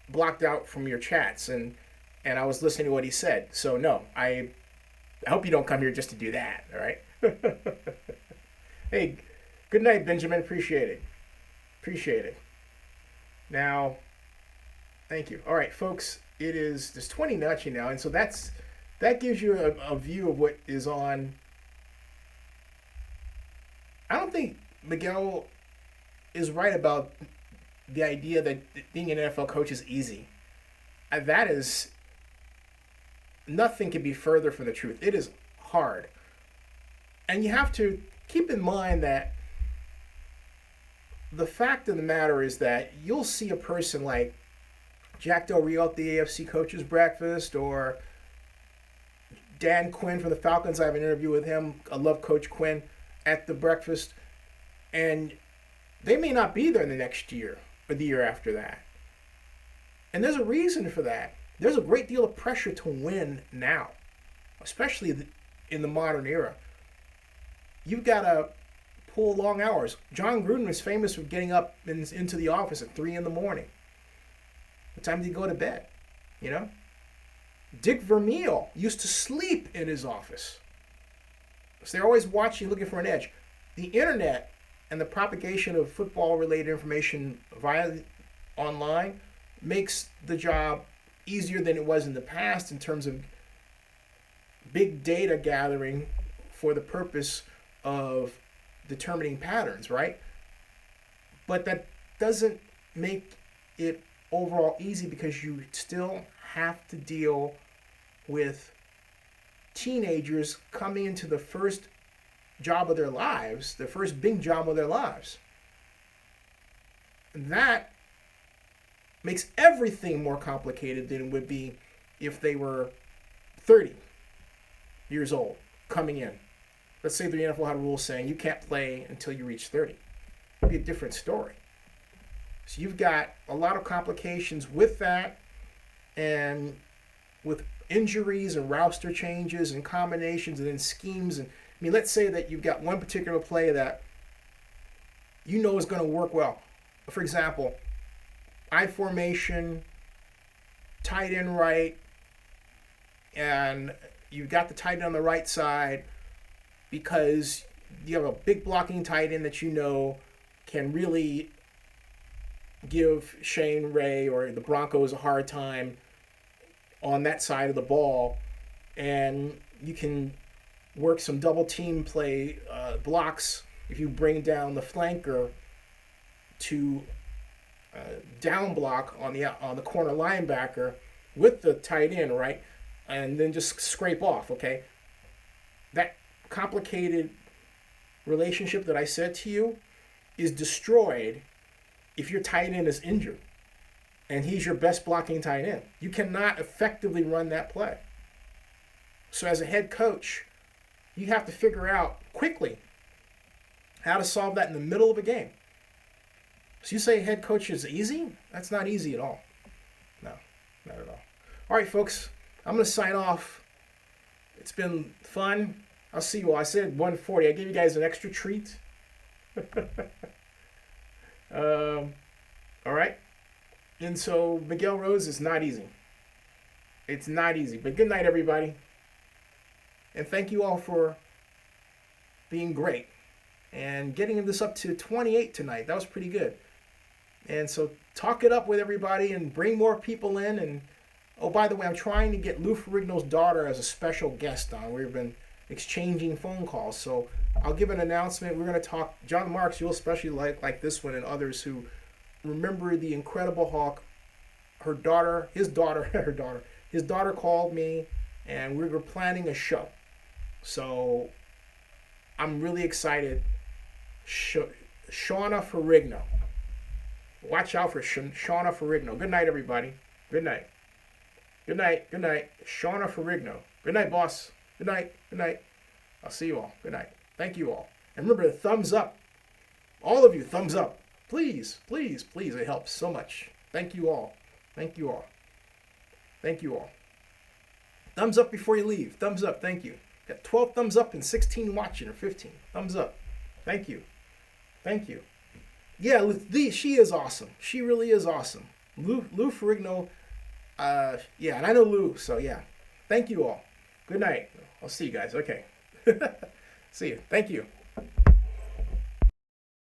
blocked out from your chats, and I was listening to what he said. So no, I hope you don't come here just to do that. All right. Hey, good night, Benjamin. Appreciate it. Appreciate it. Now, thank you. All right, folks. There's 20 Nachi now, and so that gives you a view of what is on. I don't think Miguel is right about the idea that being an NFL coach is easy. That is, nothing can be further from the truth. It is hard. And you have to keep in mind that the fact of the matter is that you'll see a person like Jack Del Rio at the AFC Coaches Breakfast, or Dan Quinn from the Falcons. I have an interview with him. I love Coach Quinn at the breakfast. And they may not be there in the next year or the year after that. And there's a reason for that. There's a great deal of pressure to win now, especially in the modern era. You've got to pull long hours. John Gruden was famous for getting up into the office at 3 in the morning. What time did he go to bed? You know? Dick Vermeil used to sleep in his office. So they're always watching, looking for an edge. The internet and the propagation of football-related information via online makes the job easier than it was in the past in terms of big data gathering for the purpose of determining patterns, right? But that doesn't make it overall easy, because you still have to deal with teenagers coming into the first job of their lives, the first big job of their lives. That makes everything more complicated than it would be if they were 30 years old coming in. Let's say the NFL had a rule saying you can't play until you reach 30. It'd be a different story. So you've got a lot of complications with that, and with injuries and roster changes and combinations and then schemes. And I mean, let's say that you've got one particular play that you know is going to work well. For example, I formation, tight end right, and you've got the tight end on the right side because you have a big blocking tight end that you know can really give Shane Ray or the Broncos a hard time on that side of the ball, and you can work some double team play blocks if you bring down the flanker to down block on the corner linebacker with the tight end, right? And then just scrape off, okay? That complicated relationship that I said to you is destroyed if your tight end is injured and he's your best blocking tight end. You cannot effectively run that play. So as a head coach, you have to figure out quickly how to solve that in the middle of a game. So you say head coach is easy? That's not easy at all. No, not at all. All right, folks, I'm going to sign off. It's been fun. I'll see you all. I said 1:40. I gave you guys an extra treat. All right. And so Miguel Rose is not easy. It's not easy. But good night, everybody. And thank you all for being great and getting this up to 28 tonight. That was pretty good. And so talk it up with everybody and bring more people in. And oh, by the way, I'm trying to get Lou Ferrigno's daughter as a special guest on. We've been exchanging phone calls. So I'll give an announcement. We're going to talk. John Marks, you'll especially like this one, and others who remember the Incredible Hulk. His daughter called me, and we were planning a show. So I'm really excited. Shauna Ferrigno. Watch out for Shauna Ferrigno. Good night, everybody. Good night. Good night. Good night. Shauna Ferrigno. Good night, boss. Good night. Good night. I'll see you all. Good night. Thank you all. And remember, thumbs up. All of you, thumbs up. Please, please, please. It helps so much. Thank you all. Thank you all. Thank you all. Thumbs up before you leave. Thumbs up. Thank you. Got 12 thumbs up and 16 watching or 15. Thumbs up. Thank you. Thank you. Yeah, she is awesome. She really is awesome. Lou Ferrigno. Yeah, and I know Lou, so yeah. Thank you all. Good night. I'll see you guys. Okay. See you. Thank you.